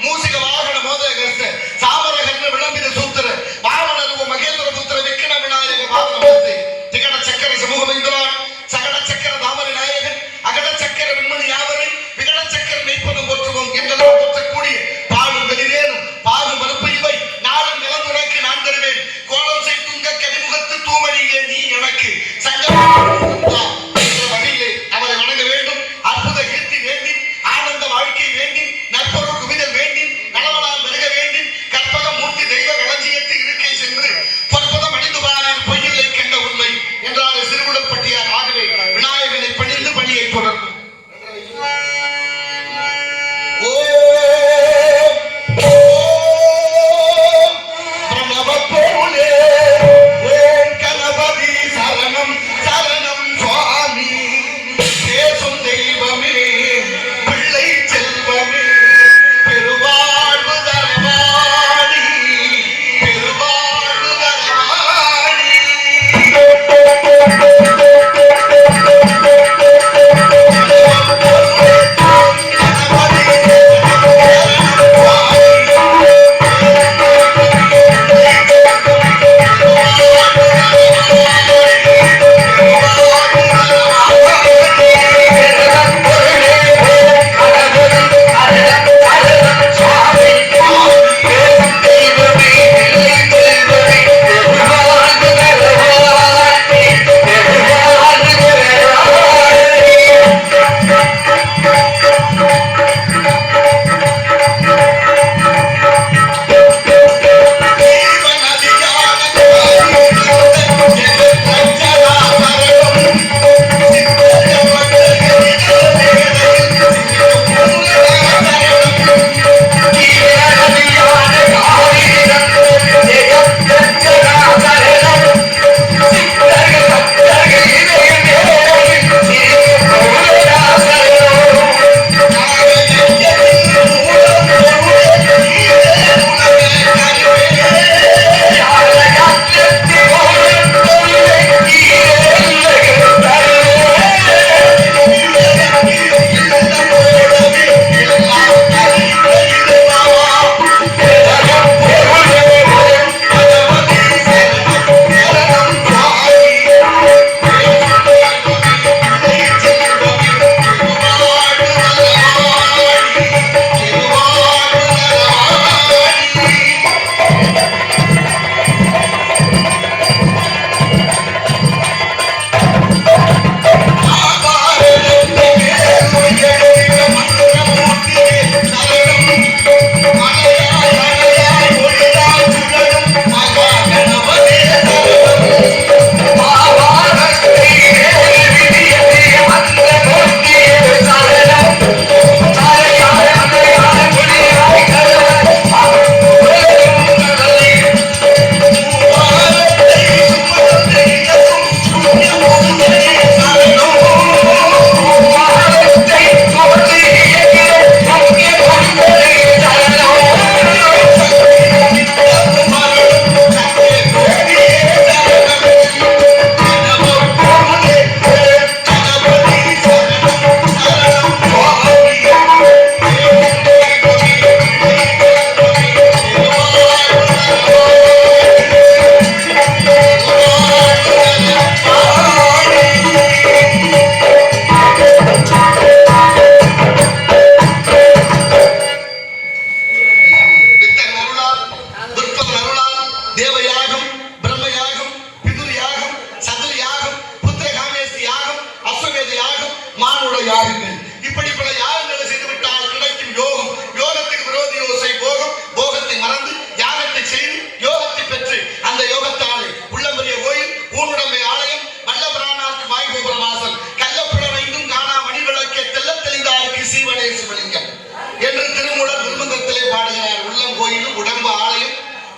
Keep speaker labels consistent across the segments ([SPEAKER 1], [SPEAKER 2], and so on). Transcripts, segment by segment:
[SPEAKER 1] ಮೂಸಿಕ ವಾಹನ ಮೋದಗಸ್ತೆ ಸಾಮರಗನ್ನ ವಿಳಂಬಿತ ಸೂತ್ರ ವಾಮನರು ಮಗೇಂದ್ರ ಪುತ್ರ ವಿಕ್ರಮ ವಿನಾಯಕ ಪಾತ್ರವರ್ತಿ திகட சக்கர சமூகம் இந்திரான் சகட சக்கர தாமரை நாயகன் அகட சக்கர விண்மணி யாவரை விகட சக்கர மெய்ப்பதம் போற்றுவோம் என்றெல்லாம் போற்றக்கூடிய பாலும் வெளிரேனும் பாலும் மறுப்பு இவை நாளும் நிலந்துரைக்கு நான் தருவேன் கோலம் செய்துங்க கதிமுகத்து தூமணியே நீ எனக்கு சங்கம் வகையிலே அவரை வணங்க வேண்டும். அற்புத கீர்த்தி வேண்டி ஆனந்த வாழ்க்கை வேண்டி நற்பொருள் குவிதல் வேண்டி நலவனால் பெருக வேண்டி கற்பக மூர்த்தி தெய்வ களஞ்சியத்து இருக்கை சென்று பொற்பதம் அணிந்து பாரார் பொய்யில்லை கண்ட உண்மை என்றார் சிறுகுடற்பட்டியார். ஆகவே விநாயகனை பணிந்து பணியை தொடர்ந்து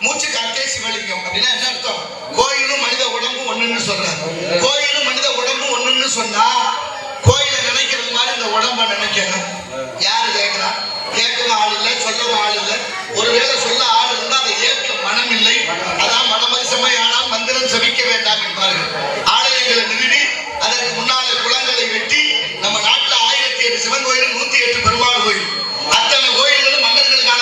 [SPEAKER 1] மூச்சு காட்டே சிவலிங்கம் அப்படின்னா என்ன அர்த்தம்? கோயிலும் மனித உடம்பு ஒண்ணுன்னு சொல்றாங்க. கோயிலும் மனித உடம்பு ஒண்ணுன்னு சொன்னா கோயிலை நினைக்கிறது மாதிரி இந்த உடம்ப நினைக்கணும். யாரு கேட்கிறா? கேட்கவும் ஆள் இல்லை, சொல்லவும் ஆள் இல்லை. ஒருவேளை சொல்ல ஆள் இருந்தா அதை ஏற்க மனம் இல்லை. அதான் மனமதி செம்மையானால் மந்திரம் செபிக்க வேண்டாம் என்பார்கள். ஆலயங்களை நிறுவி அதற்கு முன்னாலே குளங்களை வெட்டி நம்ம நாட்டில் 1008 சிவன் கோயில், 108 பெருமாள் கோயில், அத்தனை கோயில்களும் மன்னர்களுக்கான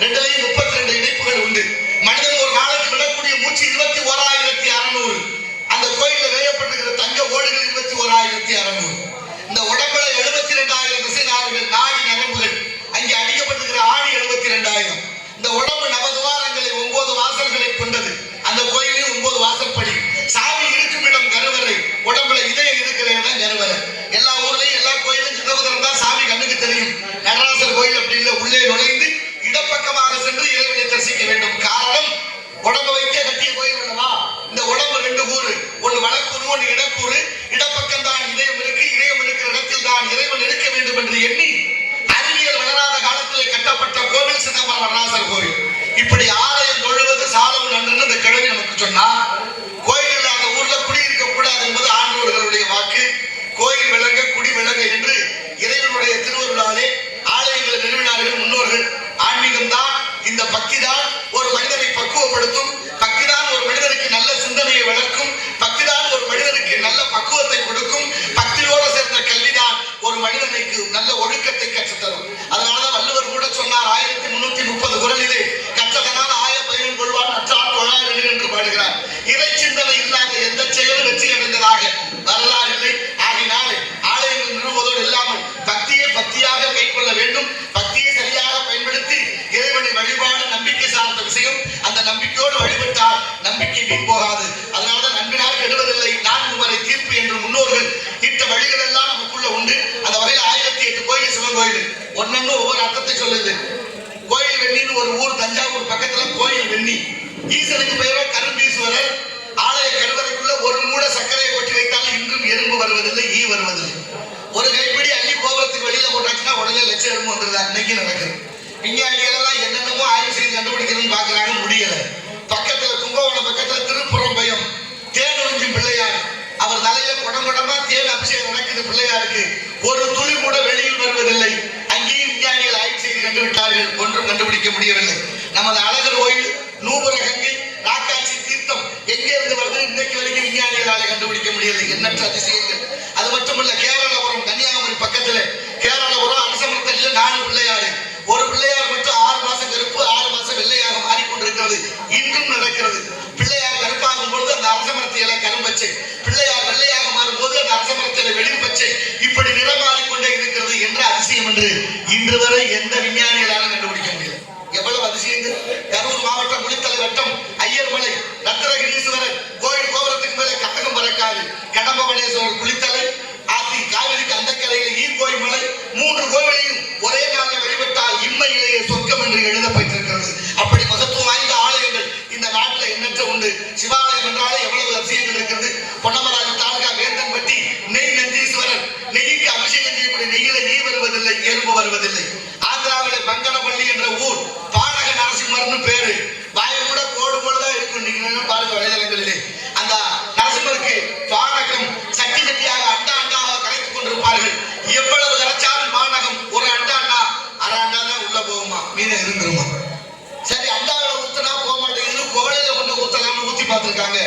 [SPEAKER 1] ரெண்டுலையும் 32 இணைப்புகள் உண்டு. மனிதன் ஒரு நாளைக்கு விடக்கூடிய மூச்சு 21,600. அந்த கோயிலில் வேயப்பட்டிருக்கிற தங்க ஓடுகள் 21,600. இந்த உடம்புல 72,000 திசை நாடுகள், நாடி நரம்புகள். அங்கே அடிக்கப்பட்டிருக்கிற ஆணி 72,000. இந்த உடம்பு நவதுவாரங்களை 9 வாசல்களை கொண்டது. அந்த கோயிலே 9 வாசற்படி. சாமி இருக்கும் இடம் கருவறை, உடம்புல இதயம் இருக்கிற இடம் கருவறை. எல்லா ஊர்லயும் எல்லா கோயிலும் சின்னபுரம் தான் சாமி கண்ணுக்கு தெரியும். நடராசர் கோயில் அப்படி இல்லை, உள்ளே நுழைந்து இடப்பக்கமாக சென்று இறைவனை தரிசிக்க வேண்டும். காரணம், உடம்பு வைக்க கட்டிய கோயில் அல்லவா. இந்த உடம்பு 2 கூறு, ஒன்று வடக்கூறு ஒன்று இடக்கூறு. இடப்பக்கம் தான் இதயம் இருக்கு, இதயம் இருக்கிற இடத்தில் தான் இறைவன் இருக்க வேண்டும் என்று எண்ணி அறிவியல் வளராத காலத்திலே கட்டப்பட்ட கோவில் சிதம்பரம் நடராசர் கோவில். இப்படி ஆலயம் தொழுவது சாலவும் நன்று இந்த கிழமை நமக்கு சொன்னா, கோயில் இல்லாத ஊர்ல குடியிருக்க கூடாது என்பது ஆண்டோர்களுடைய வாக்கு. கோயில் விளங்க குடி விளங்க என்று இறைவனுடைய திருவருளாலே ஆலயங்களை நிறுவினார்கள் முன்னோர்கள். ஆன்மீகம் தான், இந்த பக்தி தான் ஒரு மனிதனை பக்குவப்படுத்தும். பக்தி தான் ஒரு மனிதனுக்கு நல்ல சிந்தனையை வளர்க்கும். பக்தி தான் ஒரு மனிதனுக்கு நல்ல பக்குவத்தை கொடுக்கும். பக்தியோடு சேர்ந்த கல்விதான் ஒரு மனிதனுக்கு நல்ல ஒழுக்கத்தை கற்றுத்தரும். அதனாலதான் வள்ளுவர் கூட சொன்னார், 1330 குறளிலே, கற்றதனால் ஆய பயன் கொள்வான் அற்றால் தொழார் என்று பாடுகிறார். இறை சிந்தனை இல்லாத எந்த செயலும் வெற்றி அடைந்ததாக வரலாறு இல்லை. ஆகினாலே ஆலயங்கள் நிறுவுவதோடு இல்லாமல் பக்தியை பக்தியாக கைக்கொள்ள வேண்டும். பக்தியை சரியாக பயன்படுத்தி இறைவனை வழிபாடு நம்பிக்கை சார்ந்த விஷயம். அந்த நம்பிக்கையோடு வழிபட்டால் நம்பிக்கை வீண் போகாது. அதனால்தான் நம்பினார் கெடுவதில்லை, 4 முறை தீர்ப்பு என்று முன்னோர்கள் இட்ட வழிகள் எல்லாம் நமக்குள்ள உண்டு. அந்த வகையில் 1008 கோயில் சிவன் கோயில் ஒன்னொன்னு ஒவ்வொரு அர்த்தத்தை சொல்லுது. கோயில் வெண்ணின்னு ஒரு ஊர் தஞ்சாவூர் பக்கத்துல கோயில் வெண்ணி. ஈசனுக்கு பெயரோ கரும்பீஸ்வரர். ஆலய கருவறைக்குள்ள ஒரு மூட சர்க்கரையை கொட்டி வைத்தாலும் இன்றும் எறும்பு வருவதில்லை, ஈ வருவதில்லை. ஒரு கைப்பிடி அள்ளி கோபுரத்துக்கு வெளியில போட்டாச்சுன்னா உடனே லட்சம் எறும்பு வந்துருதா. இன்னைக்கு நடக்குது. விஞ்ஞானிகள் எல்லாம் என்னென்னமோ ஆய்வு செய்து கண்டுபிடிக்கணும்னு பாக்குறாங்க, முடியல. பக்கத்துல கும்பகோணம் பக்கத்துல திருப்புறம்பயம் தேனுறிஞ்சும் பிள்ளையார், அவர் தலையில குடங்குடமா தேன் அபிஷேகம் நடக்குது பிள்ளையாருக்கு. ஒரு துளி கூட வெளியில் வருவதில்லை. அங்கேயும் விஞ்ஞானிகள் ஆய்வு செய்து கண்டுவிட்டார்கள், ஒன்றும் கண்டுபிடிக்க முடியவில்லை. நமது அழகர் கோயில், நூபுர கங்கை, ராக்காட்சி தீர்த்தம் எங்கே இருந்து வருது இன்னைக்கு வரைக்கும் விஞ்ஞானிகளால கண்டுபிடிக்க முடியலை. எண்ணற்ற அதிசயங்கள். அது மட்டுமல்ல, கேரளபுரம் கன்னியாகுமரி பக்கத்துல கேரளபுரம் அரசமரத்தடியில 4 பிள்ளையாரு. ஒரு பிள்ளையார் மட்டும் 6 மாசம் கருப்பு 6 மாசம் வெள்ளையாக மாறிக்கொண்டிருக்கிறது. இன்றும் நடக்கிறது. பிள்ளையார் கருப்பாகும் பொழுது அந்த அரசமரத்தில கரும்பச்சை, பிள்ளையார் வெள்ளையாக மாறும் போது அந்த அரசமரத்தில வெளிர்பச்சை, இப்படி நிறம் மாறிக்கொண்டே இருக்கிறது என்ற அதிசயம் என்று இன்று வரை எந்த விஞ்ஞானிகளாலும் கண்டுபிடிக்க முடியல. எவ்வளவு அதிசயங்கள். கரூர் மாவட்டம் குளித்தலை வட்டம் ஐயர்மலை ரத்னகிரீஸ்வரர் கோயில் கோபுரத்துக்கு மேலே கட்டகம் பறக்காது. கடம்பவனேஸ்வரர் குளித்தலை, ஆத்தி காவிரிக்கு அந்த கரையில் ஈர்கோய் மலை, 3 கோவிலையும் ஒரே நாளில் வழிபட்டால் இம்மையிலேயே சொர்க்கம் என்று எழுதப்பட்டிருக்கிறது. அப்படி மகத்துவம் வாய்ந்த ஆலயங்கள் இந்த நாட்டில் எண்ணற்ற உண்டு. சிவாலயம் என்றாலே எவ்வளவு அதிசயங்கள் இருக்கிறது. பொன்னமராஜ தாலுகா வேந்தன்பட்டி நெய் நந்தீஸ்வரர், நெய்க்கு அபிஷேகம் செய்யக்கூடிய நெய்யில நீ வருவதில்லை, எறும்பு வருவதில்லை. ஆந்திராவிலே பங்கனப்பள்ளி என்ற ஊர், பானக நரசிம்மர்னு பேரு. வாயு கூட கோடு போலதான் இருக்கும். நீங்க பாருங்க வலைதளங்களிலே. அந்த நரசிம்மருக்கு பானகம் சட்டி சட்டியாக அண்டா அண்டாக கரைத்துக் கொண்டிருப்பார்கள். எவ்வளவு கரைச்சாலும் பானகம் ஒரு அண்டா அரை அண்டா தான் உள்ள போகுமா, மீதம் இருந்துருமா. சரி, அண்டாவில ஊத்தினா போக மாட்டேங்குது, குவளையில கொண்டு ஊத்தலாம்னு ஊத்தி பார்த்திருக்காங்க.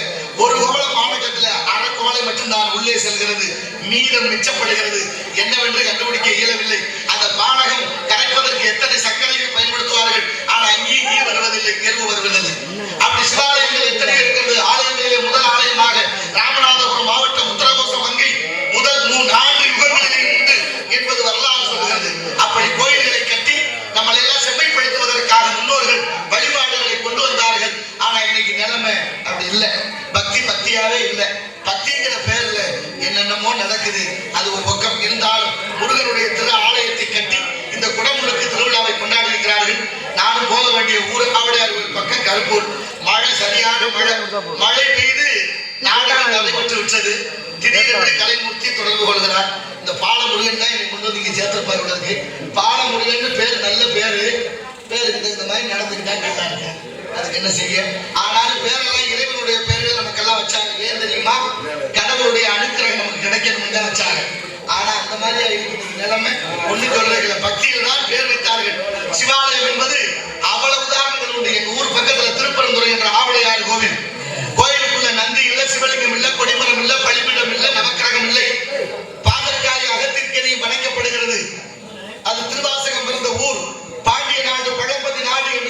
[SPEAKER 1] ஒரு குவளை பானகத்துல அரை குவளை மட்டும்தான் உள்ளே செல்கிறது, மீதம் மிச்சப்படுகிறது. என்னவென்று கண்டுபிடிக்க இயலவில்லை. அந்த பானகம் கரைப்பதற்கு எத்தனை சர்க்கரைகள் பயன்படுத்துவார்கள். ஆனா அங்கேயும் ஈ வருவதில்லை, எறும்பு வருவதில்லை. அப்படி சிவாலயங்கள் எத்தனை இருக்கிறது. ஆலயங்களிலே முதல் ஆலயமாக ராமநாதபுரம் மாவட்டம் உத்தரகோச மங்கை முதல் 4 யுகங்களிலே உண்டு என்பது வரலாறு சொல்கிறது. அப்படி கோயில்களை கட்டி நம்மளை எல்லாம் செம்மைப்படுத்துவதற்காக முன்னோர்கள் வழிபாடுகளை கொண்டு வந்தார்கள். ஆனா இன்னைக்கு நிலைமை அப்படி இல்லை. பக்தி பக்தியாவே இல்லை. பக்திங்கிற பேர்ல என்னென்னமோ நடக்குது. அது ஒரு பக்கம் இருந்தாலும் முருகனுடைய திரு ஆலயத்தை கட்டி இந்த குடமுழுக்கு திருவிழாவை கொண்டாடி இருக்கிறார்கள். நானும் போக வேண்டிய ஊர் ஆவடையார் பக்கம் கருப்பூர். மழை, சரியான மழை பெய்து நாடகம் நடைபெற்று விட்டது. திடீரென்று கலைமூர்த்தி தொடர்பு கொள்கிறார். இந்த பாலமுருகன் தான் என்னை கொண்டு வந்து இங்க சேர்த்திருப்பார் உள்ளதுக்கு. பாலமுருகன் பேர் நல்ல பேரு. இந்த மாதிரி நடந்துக்கிட்டா நல்லா இருக்கு. அதுக்கு என்ன செய்ய. ஆனாலும் பேரெல்லாம் இறைவனுடைய பேர்கள் நமக்கெல்லாம் வச்சாங்க. ஏன் தெரியுமா? கடவுளுடைய அனுக்கிரகம் நமக்கு கிடைக்கணும்னு தான் வச்சாங்க. ஆனா அந்த மாதிரி நிலைமை ஒண்ணு சொல்றதுல பக்தியில் தான் பேர் வைத்தார்கள். சிவாலயம் என்பது அவ்வளவு உதாரணங்கள் உண்டு. எங்க ஊர் பக்கத்துல திருப்பரந்துறை என்ற ஆவடையார் கோவில். கோயிலுக்குள்ள நந்தி இல்ல, சிவலிங்கம் இல்ல, கொடிமரம் இல்ல, பலிபீடம் இல்ல, நவக்கிரகம் இல்லை. பாதற்காய் அகத்திற்கனையும் வணங்கப்படுகிறது. அது திருவாசகம் பிறந்த ஊர். பாண்டிய நாடு பழம்பதி நாடு என்று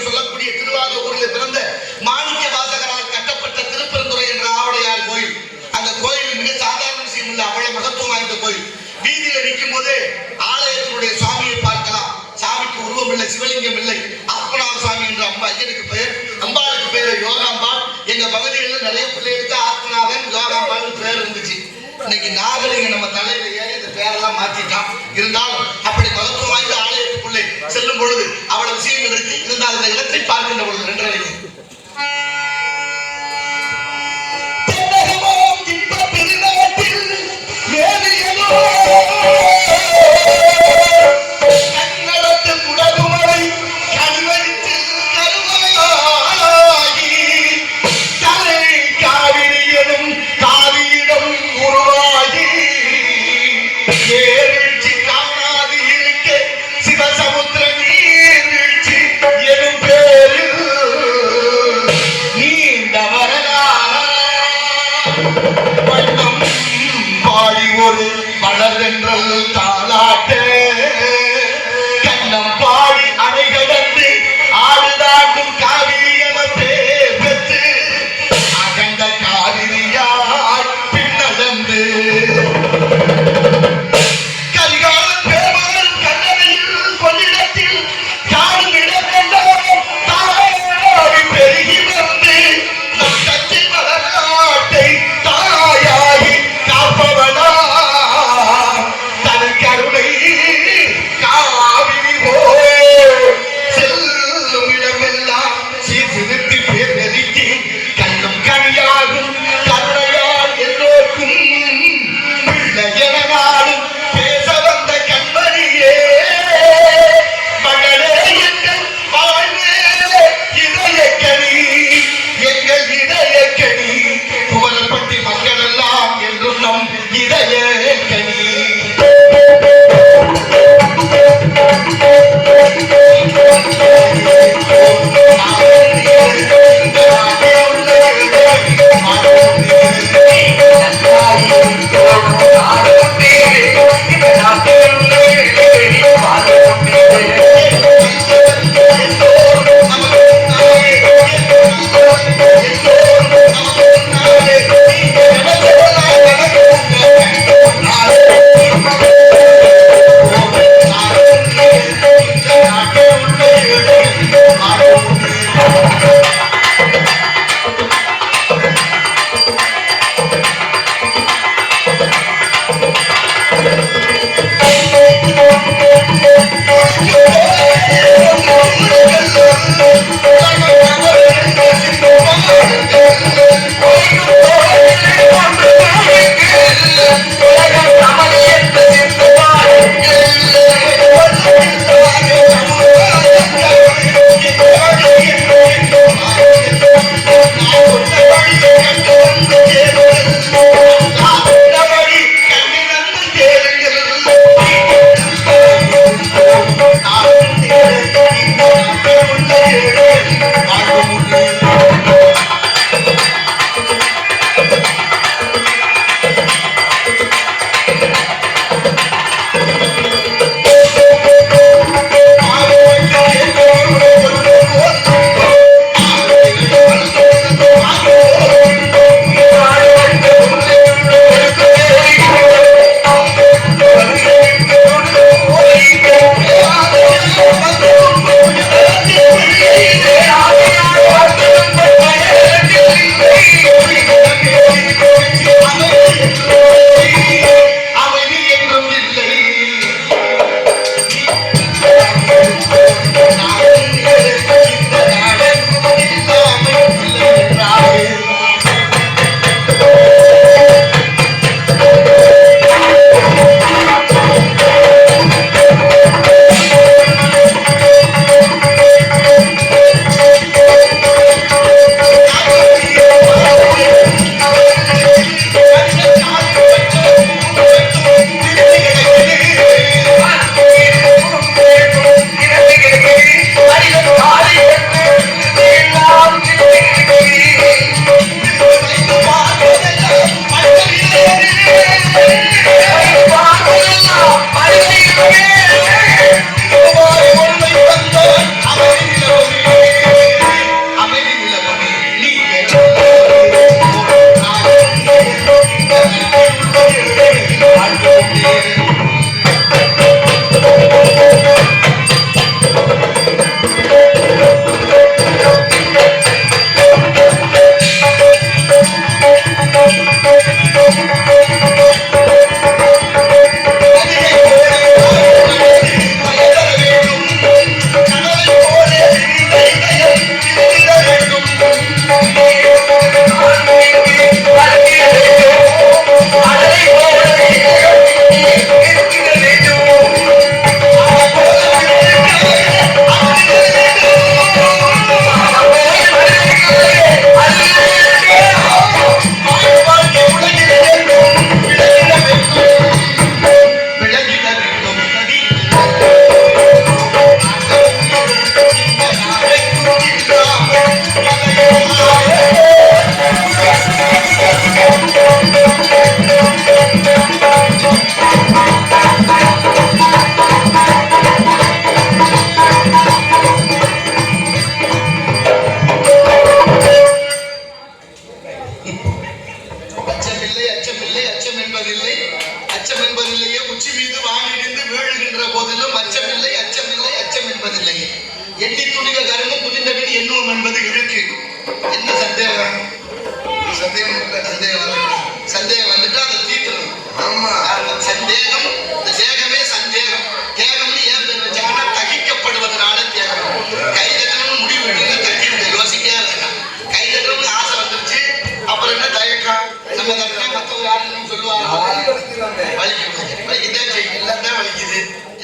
[SPEAKER 1] ஆலயத்தினுடைய சுவாமியை பார்க்கலாம். சாமிக்கு உருவம் இல்லை, சிவலிங்கம் இல்லை. ஆத்மநாத சாமி என்ற அம்பா ஐயனுக்கு பெயர், அம்பாளுக்கு பெயர் யோகாம்பாள். எங்க பகுதிகளில் நிறைய பிள்ளைகளுக்கு ஆத்மநாதன் யோகாம்பாள் பேர் இருந்துச்சு. இன்னைக்கு நாகரிக நம்ம தலையில ஏறி இந்த பேரெல்லாம் மாத்திட்டான். இருந்தாலும் அப்படி மகத்துவம் வாய்ந்த ஆலயத்துக்குள்ளே செல்லும் பொழுது அவ்வளவு விஷயங்கள் இருக்கு. இருந்தால் இந்த இடத்தை பார்க்கின்ற பொழுது ரெண்டரை ஒரு மலர்தென்றல் தாளாட்ட கண்ணம் பாடி அணை கடந்து ஆடுதாட்டும் காவிரி என பேர் பெற்று அகண்ட காவிரியாய் பின்னடந்து கரிகால பேரும் கண்ணனையில் கொள்ளிடத்தில் காடும் இடமெல்லாம் தாய் பெருகி வந்து நம் கட்சி மலநாட்டை தாயாகி காப்பவனா தனக்கு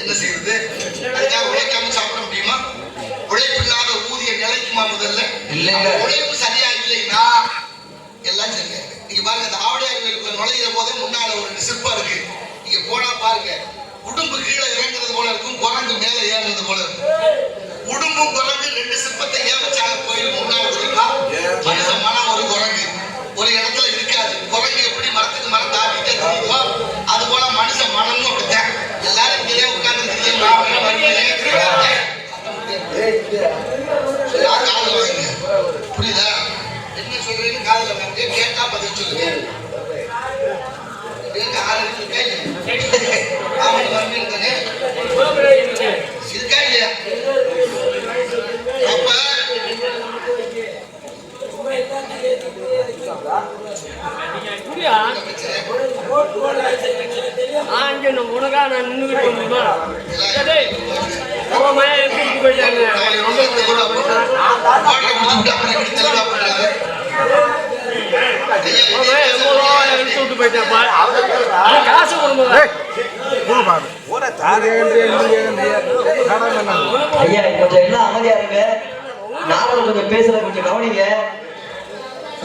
[SPEAKER 1] என்ன செய்யறது? அதுக்காக உழைக்காம சாப்பிட முடியுமா? உழைப்பு இல்லாத ஊதிய நிலைக்குமா? முதல்ல இல்லைங்க. உழைப்பு சரியா இல்லைன்னா எல்லாம் சரியா இருக்கு. நீங்க பாருங்க, இந்த ஆவடையார் கோயிலுக்குள்ள நுழையிற போதே முன்னால ஒரு சிற்பம் இருக்கு. நீங்க போனா பாருங்க, உடும்பு கீழே இறங்குறது போல இருக்கும், குரங்கு மேல ஏறுறது போல இருக்கும். உடும்பும் குரங்கு ரெண்டு சிற்பத்தை ஏன் வச்சாங்க கோயில் முன்னாடி தெரியுமா? மனுஷ மனம் ஒரு குரங்கு ஒரு இடத்துல இருக்காது. குரங்கு எப்படி மரத்துக்கு மரம் தாக்கிட்டே தெரியுமோ அது போல மனுஷ மனமும் அப்படித்தான். எல்லாரும் இங்கே உட்கார்ந்து காதல வாங்க, புரியுதா? என்ன சொல்றீங்கன்னு காதல வாங்க, கேட்டா பதில் சொல்லுங்க. இருக்கா இல்லையா? அப்ப
[SPEAKER 2] உனக்கா நான் நின்றுகிட்டு முடியுமா? போயிட்டாங்க காசு
[SPEAKER 3] ஐயா கொஞ்சம் எல்லாம் அமைதியா இருங்க. நானும் கொஞ்சம் பேசுற கொஞ்சம் கவனிங்க.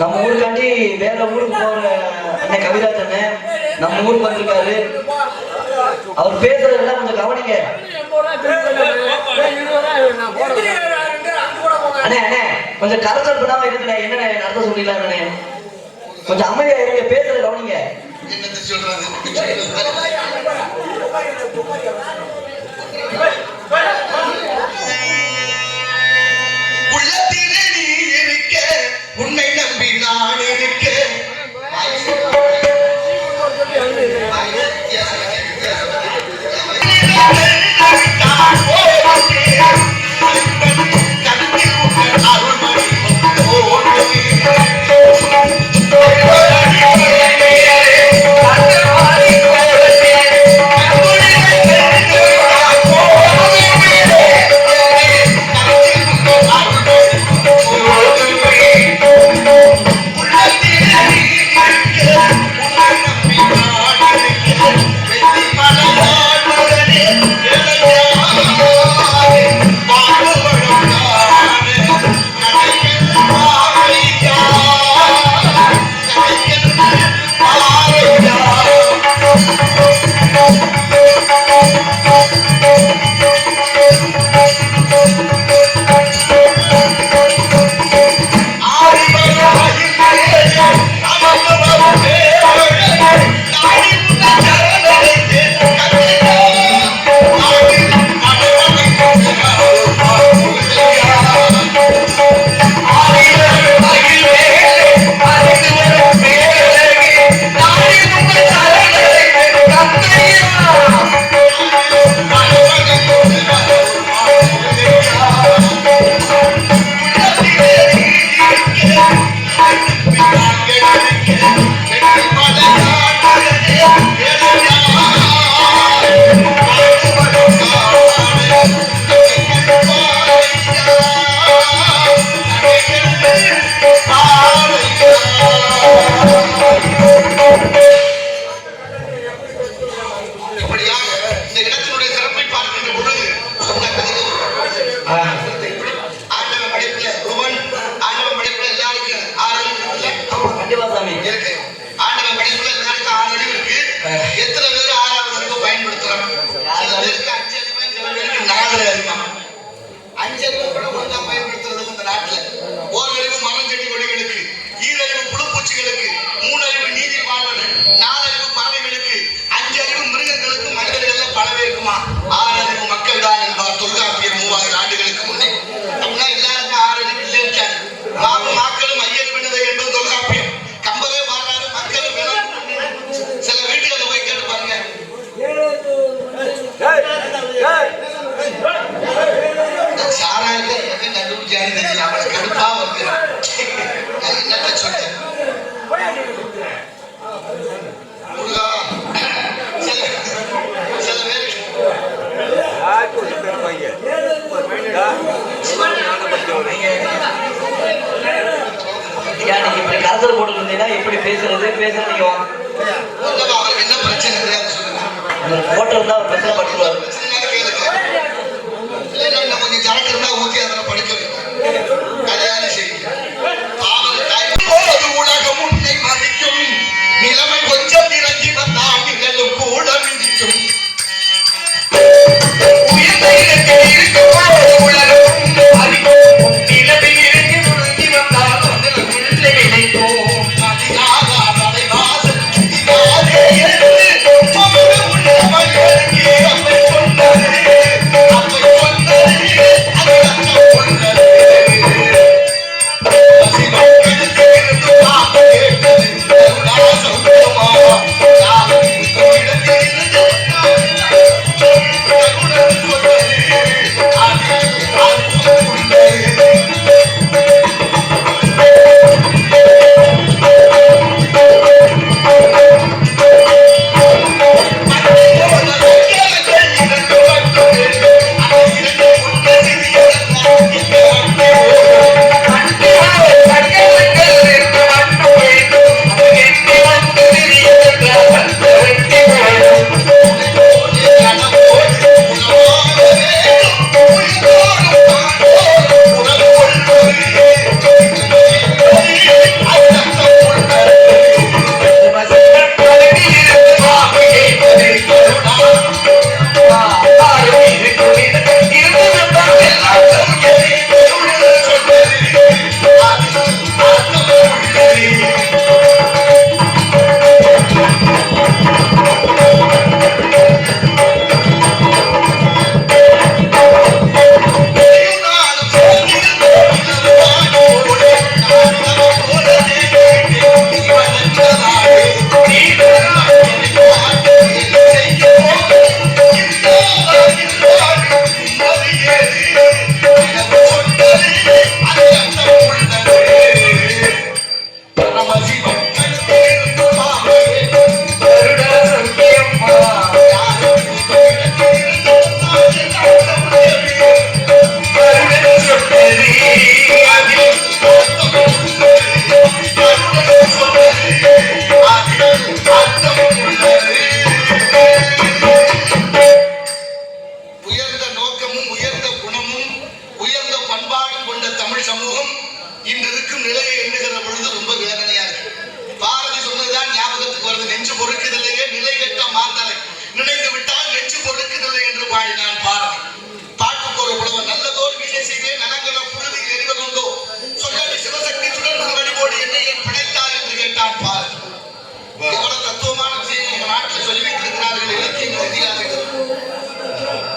[SPEAKER 3] நம்ம ஊருக்காண்டி வேற ஊருக்கு போற அண்ணன் கவிராஜ் அண்ணன் நம்ம ஊருக்கு வந்திருக்காரு. அவர் பேசுறதெல்லாம் கொஞ்சம் கவனிங்க. அண்ணே அண்ணே கொஞ்சம் கரைச்சல் பண்ணாம இருக்கிற என்ன அர்த்தம் சொல்லிடலாம் அண்ணே, கொஞ்சம் அமைதியா இருங்க, பேசுறத கவனிங்க.
[SPEAKER 1] என்னத்தை சொல்றது? உள்ளத்திலே நீ இருக்க, உன்னை நம்பி நான் இருக்க.
[SPEAKER 3] கலசல் போட்டு இருந்தீங்கன்னா எப்படி பேசுறது பேசுறீங்க?
[SPEAKER 1] என்ன பிரச்சனை?
[SPEAKER 3] போட்டு இருந்தா ஒரு பிரச்சனை பட்டுருவாரு.
[SPEAKER 1] வேணாலும் கேளுங்க. இல்லைன்னா இன்னும் கொஞ்சம் ஜனக்கு இருந்தா ஊத்தி அதில் படுக்க வைக்கும். கல்யாணம் செய்யுங்க. பாவம் தாய் போது உலகம் உன்னை மதிக்கும். நிலைமை கொஞ்சம் இறங்கி வந்தால் நிழலும் கூட மிதிக்கும். உயர்ந்த இடத்தில் இருக்கும் போது உலகம் உன்னை மதிக்கும். நிலைமை இறங்கி முழுங்கி வந்தால் நிழலும் உள்ளே விளைக்கும்.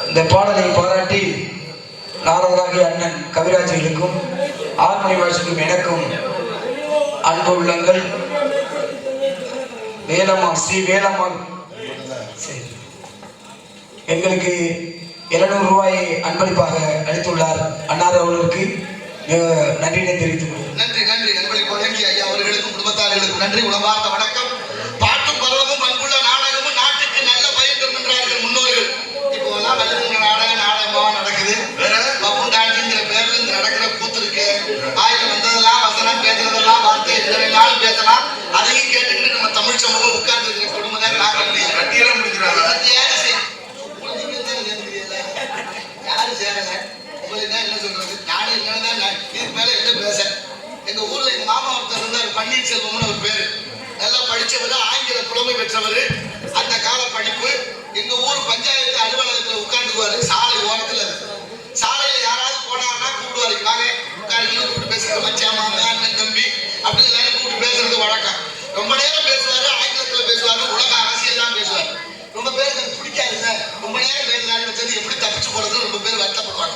[SPEAKER 4] இந்த பாடலை பாராட்டி நாரதராகிய அண்ணன் கவிராஜர்களுக்கும் ஆர்மணி வாசிக்கும் எனக்கும் அன்பு உள்ளங்கள் வேலம்மாள் ஸ்ரீ வேலம்மாள் எங்களுக்கு 700 ரூபாயை அன்பளிப்பாக அளித்துள்ளார். அன்னார் அவர்களுக்கு நன்றியை தெரிவித்துக் கொள்கிறேன்.
[SPEAKER 1] நன்றி நன்றி நண்பரை வழங்கி ஐயா அவர்களுக்கும் குடும்பத்தார்களுக்கும் நன்றி. உணவார்ந்த வணக்கம். பாட்டும் பரவமும் அன்புள்ள நாடகமும் நாட்டுக்கு நல்ல பயன் தருகின்றார்கள் முன்னோர்கள். இப்போ எல்லாம் வெளியுற நாடகமா நடக்குது. பப்பும் டான்ஸுங்கிற பேர்ல இருந்து நடக்கிற கூத்து இருக்கு. ஆயிரம் வந்ததெல்லாம் வசனம் பேசுறதெல்லாம் வார்த்தை எத்தனை நாள் பேசலாம். அதையும் கேட்டுக்கிட்டு நம்ம தமிழ் சமூகம் உட்கார்ந்து இருக்கிற குடும்பம் தான் நாங்கள் கட்டியெல்லாம் முடிக்கிறாங்க. யாரு சேரல உங்களுக்கு என்ன சொல்றது? நானே என்னதான் இதுக்கு மேல என்ன பேச. எங்க ஊர்ல எங்க மாமா ஒருத்தர் இருந்தார், பன்னீர்செல்வம்னு ஒரு பேரு. நல்லா படிச்சவர், ஆங்கில புலமை பெற்றவர். அந்த கால படிப்பு. எங்க ஊர் பஞ்சாயத்து அலுவலகத்துல உட்கார்ந்துக்குவாரு. சாலை ஓரத்துல சாலையில யாராவது போனாருன்னா கூப்பிடுவாரு. வாங்க உட்காந்து கூப்பிட்டு பேசுற மச்சான் மாமா அண்ணன் தம்பி அப்படின்னு எல்லாரும் கூப்பிட்டு பேசுறது வழக்கம். ரொம்ப நேரம் பேசுவாரு. ஆங்கிலத்துல பேசுவாரு. உலக அரசியல் தான் பேசுவாரு. ரொம்ப பேருக்கு அது பிடிக்காதுங்க. ரொம்ப நேரம் பேசுறாரு வச்சது எப்படி தப்பிச்சு போறதுன்னு ரொம்ப பேர் வருத்தப்படுவாங்க.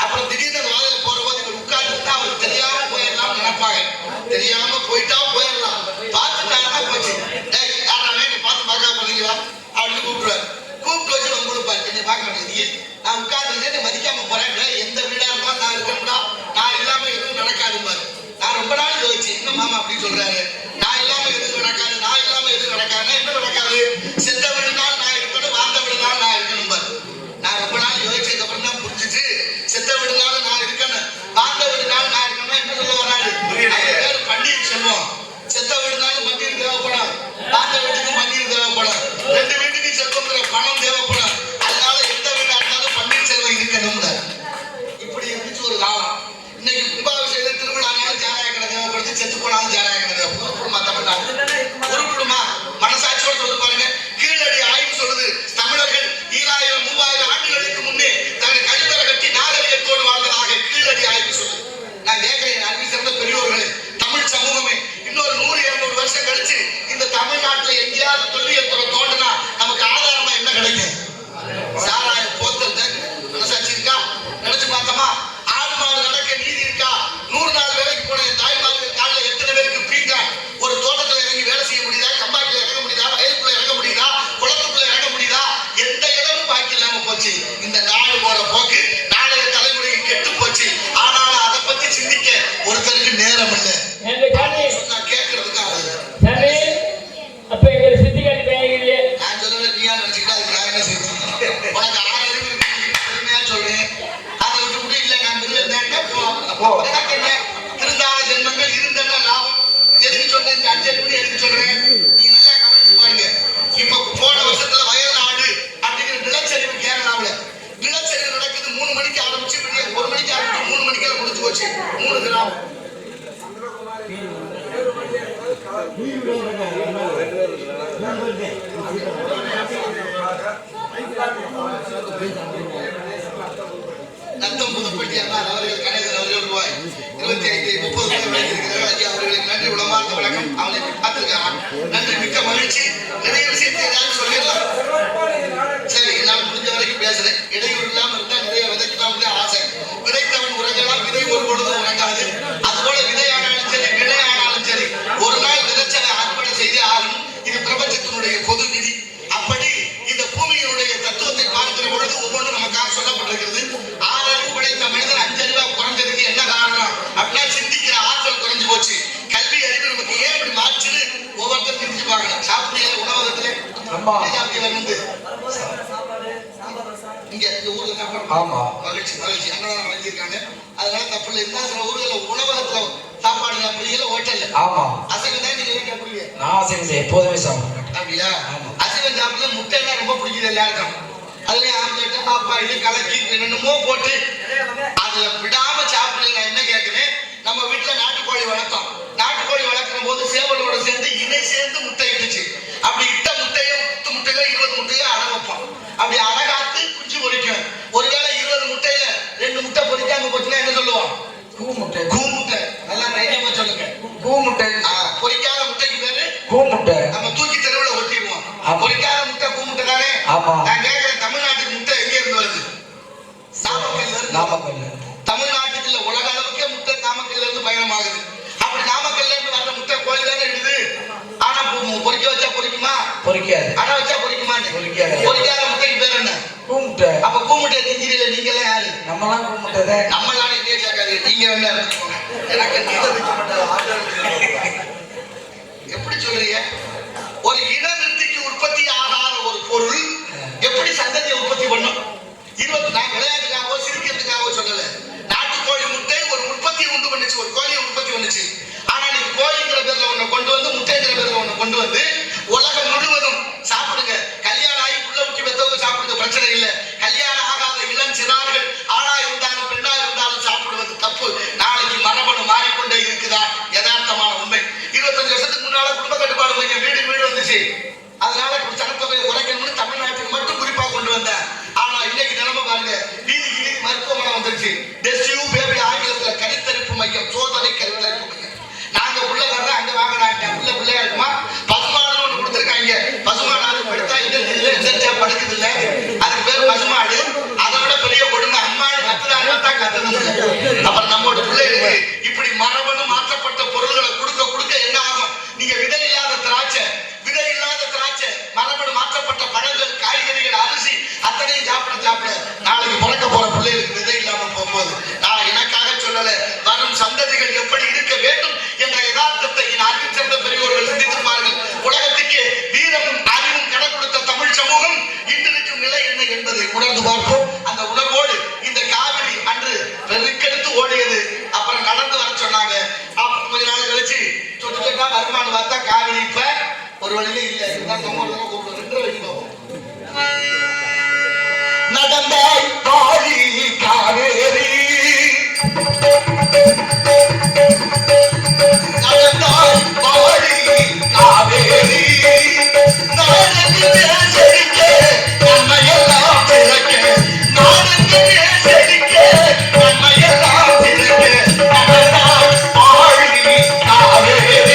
[SPEAKER 1] அப்புறம் திடீர்னு வாதில போற போது இவர் உட்கார்ந்துட்டா அவருக்கு தெரியாம போயிடலாம் நினைப்பாங்க. தெரியாம போயிட்டா போயிடலாம். பார்த்துட்டாருன்னா போச்சு. யாராவே நீ பார்த்து பார்க்காம போறீங்களா அப்படின்னு கூப்பிடுவாரு. கூப்பிட்டு வச்சு நம்ம கொடுப்பாரு. என்னை பார்க்க மாட்டேங்குது. நான் உட்கார்ந்து மதிக்காம போறேன். எந்த வீடா இருந்தாலும் நான் இருக்கணும்னா நான் இல்லாம எதுவும் நடக்காதுப்பாரு. நான் ரொம்ப நாள் யோசிச்சு என்ன மாமா அப்படின்னு சொல்றாரு. நான் இல்லாம எதுவும் நடக்காது, நான் இல்லாம எதுவும் நடக்காதுன்னா என்ன நடக்காது? செத்த விடுநாள் நான் இருக்கணும், வாழ்ந்த விடுநாள் நான் இருக்கணும் பாரு. நான் ரொம்ப நாள் யோசிச்சதுக்கு அப்புறம் தான் புரிஞ்சுச்சு. செத்த விடுநாள் நான் இருக்கணும், வாழ்ந்த விடுநாள் நான் இருக்கணும். என்ன சொல்ல வராது? பேர் பன்னீர் செல்வம். செத்த விடுநாள் பன்னீர் தேவைப்படும், வாழ்ந்த வீட்டுக்கு பன்னீர் தேவைப்படும். 2 வீட்டுக்கு செல்வங்கிற பணம் தேவைப்படும். அதனால எந்த வீடு நத்தம் புதுப்பட்டி அண்ணார் அவர்கள் கணேசன் அவர்கள் ரூபாய் 25 30 வழங்கியிருக்கிறார்கள். ஐயா அவர்களுக்கு நன்றி, உளமார்ந்த வணக்கம். அவனை பார்த்திருக்கான், நன்றி, மிக்க மகிழ்ச்சி. நிறைய விஷயத்தை ஏதாவது சொல்லிடலாம். சரி, நான் முடிஞ்ச வரைக்கும் பேசுறேன். இடையூறு இல்லாம இருந்தா நிறைய விதைக்கலாம்னு ஆசை. விதைத்தவன் உறங்கலாம், விதை ஒரு பொழுதும் உறங்காது. அதுபோல விதையானாலும் சரி, விதையானாலும் சரி, ஒரு நாள் விதைச்சவன் அறுவடை செய்தே ஆகணும். இது பிரபஞ்சத்தினுடைய பொது விதி. அப்படி இந்த பூமியினுடைய தத்துவத்தை பார்க்கிற பொழுது ஒவ்வொன்றும் நமக்காக சொல்லப்பட்டிருக்கிறது. 6 அறிவு படைத்த மனிதன் 5 அறிவா குறைஞ்சதுக்கு என்ன காரணம் அப்படின்னா, சிந்திக்கிற ஆற்றல் குறைஞ்சு போச்சு. கல்வி அறிவு நமக்கு ஏன் இப்படி மாற்றுன்னு ஒவ்வொருத்தரும் சிந்திச்சு பார்க்கணும். சாப்பிட்டீங்க உணவகத்துல வந்து இங்க இந்த ஊர்ல சாப்பாடு மகிழ்ச்சி மகிழ்ச்சி அன்னதானம் வழங்கியிருக்காங்க. அதனால தப்பு இல்லை. இருந்தா சில ஊர்ல உணவகத்துல சாப்பாடு சாப்பிடுறீங்க, ஹோட்டல்ல அசைவம் தான் நீங்க சாப்பிடுவீங்க.
[SPEAKER 4] நான் அசைவம் எப்போதுமே சாப்பிடுவேன்.
[SPEAKER 1] அப்படியா? அசைவம் சாப்பிட முட்டை எல்லாம் ரொம்ப பிடிக்குது எல்லாருக்கும். அதுலயும் ஆம்லெட், பாப்பா இது கலக்கி என்னென்னமோ போட்டு அதுல விடாம சாப்பிடுங்க. நான் என்ன கேட்கிறேன், நம்ம வீட்டுல நாட்டுக்கோழி வளர்த்தோம். நாட்டுக்கோழி வளர்க்கிற போது சேவலோட சேர்ந்து இணை சேர்ந்து முட்டை இட்டுச்சு. அப்படி இட்ட முட்டையோ 10 முட்டையோ 20 முட்டையோ அடை வைப்போம். அப்படி அடகாத்து குஞ்சு பொரிக்கும். ஒருவேளை 20 முட்டையில 2 முட்டை பொரிக்காம போச்சுன்னா என்ன சொல்லுவோம்? கூ முட்டை. நல்லா தைரியமா சொல்லுங்க. கூ முட்டை. பொரிக்காத முட்டைக்கு பேரு கூ முட்டை. நம்ம தூக்கி தெருவுல ஒட்டிடுவோம். பொரிக்காத முட்டை கூ முட்டை தானே. நான் கேட்கிறேன், தமிழ்நாட்டுக்கு முட்டை எங்க இருந்து வருது? நாமக்கல்ல. தமிழ்நாட்டுக்கு இல்ல, உலக அளவுக்கே முட்டை நாமக்கல்ல இருந்து பயணமாகுது. அப்படி நாமக்கல்ல இருந்து வர்ற முட்டை கோழி தானே இருக்குது. ஆனா பொரிக்க வச்சா பொரிக்குமா? பொரிக்காது. அடை வச்சா பொரிக்குமா? பொரிக்காது. பொரிக்காத முட்டைக்கு பேர் என்ன? கூ முட்டை. அப்ப கூ முட்டை திங்கிறீங்களா நீங்க எல்லாம் யாரு? நம்மலாம் கூ முட்டை தான். நம்மளால இதே கேட்காது. நீங்க என்ன எனக்கு எப்படி சொல்றீங்க? ஒரு இனவிருத்திக்கு உற்பத்தி ஆகாத ஒரு பொருள் எப்படி சந்ததியை உற்பத்தி பண்ணும்? நான் விளையாட்டுக்காகவோ சிரிக்கிறதுக்காகவோ சொல்லல. நாட்டுக்கோழி முட்டை ஒரு உற்பத்தியை உண்டு பண்ணுச்சு, ஒரு கோழியை உற்பத்தி பண்ணுச்சு. ஆனா நீங்க கோழிங்கிற பேர்ல ஒண்ணு கொண்டு வந்து, முட்டைங்கிற பேர்ல ஒண்ணு கொண்டு வந்து உலகம் முழுவதும் சாப்பிடுங்க. கல்யாணம் ஆகி புள்ள ஊட்டி பெற்றவங்க சாப்பிடுறது பிரச்சனை இல்லை. கல்யாணம் ஆகாத இளம் சிறார்கள் ஆணா இருந்தாலும் பெண்ணா இருந்தாலும் சாப்பிடுவது தப்பு. நாளைக்கு மரபணு மாறிக்கொண்டே இருக்குதா? யதார்த்தமான உண்மை. 25 வருஷத்துக்கு முன்னால குடும்ப கட்டுப்பாடு மையம் வீடு வந்துச்சு. அதனால சனத்தொகையை குறைக்கணும்னு தமிழ்நாட்டுக்கு மட்டும் குறிப்பா கொண்டு வந்தேன். ஆனா இன்னைக்கு நிலைமை பாருங்க, வீதிக்கு மருத்துவமனை வந்துருச்சு. டெஸ்டியூ பேபி ஆங்கிலத்துல கருத்தரிப்பு மையம், சோதனை கருத்தரிப்பு மையம். நாங்க உள்ள வர்ற அங்க வாங்கினாங்க. உள்ள பிள்ளையா இருக்குமா? பசுமாடுன்னு ஒண்ணு கொடுத்துருக்காங்க. பசுமாடு படுத்தா இன்டர்ஜா படுக்குது இல்ல, அதுக்கு பேர் பசுமாடு. அதை விட பெரிய கொடுமை அம்மாடு கத்துறாங்க தான் கத்துறது. அப்புறம் நம்மளோட பிள்ளைகளுக்கு இப்படி மரபணு மாற்றப்பட்ட பொருள்களை கொடுக்க என்ன ஆகும்? நீங்க விதை இல்லாத திராட்சை, மரபணு மாற்றப்பட்ட பழங்கள், காய்கறிகள், அரிசி அத்தனையும் சாப்பிட நாளைக்கு பிறக்க போற பிள்ளைகளுக்கு விதை இல்லாம போகும்போது, நான் எனக்காக சொல்லல, வரும் சந்ததிகள் எப்படி இருக்க வேண்டும் என்ற யதார்த்தத்தை அறிவு சிறந்த பெரியவர்கள் சிந்தித்திருப்பார்கள். உலகத்துக்கு வீரமும் அறிவும் கடன் கொடுத்த தமிழ் சமூகம் இன்று இருக்கும் நிலை என்ன என்பதை உணர்ந்து பார்ப்போம். அந்த உணர்வோடு இந்த காவிரி அன்று பெருக்கெடுத்து ஓடியது. அப்புறம் நடந்து வர சொன்னாங்க. அப்புறம் கொஞ்ச நாள் கழிச்சு சொட்டுக்கா வருமானம் பார்த்தா காவிரி இப்ப ஒரு வழியில இல்ல. இதுதான் நம்ம ஒரு கூப்பிடுவோம். 2 வழி நடந்தாய் பாடி காவேரி, நடந்தாய் பாடி காவேரி, நாடுக்கு செழிக்க நம்மையெல்லாம் பிறக்க, நாடுக்கு செழிக்க நம்மையெல்லாம் பிறக்க, நடந்தாய் பாடி காவேரி.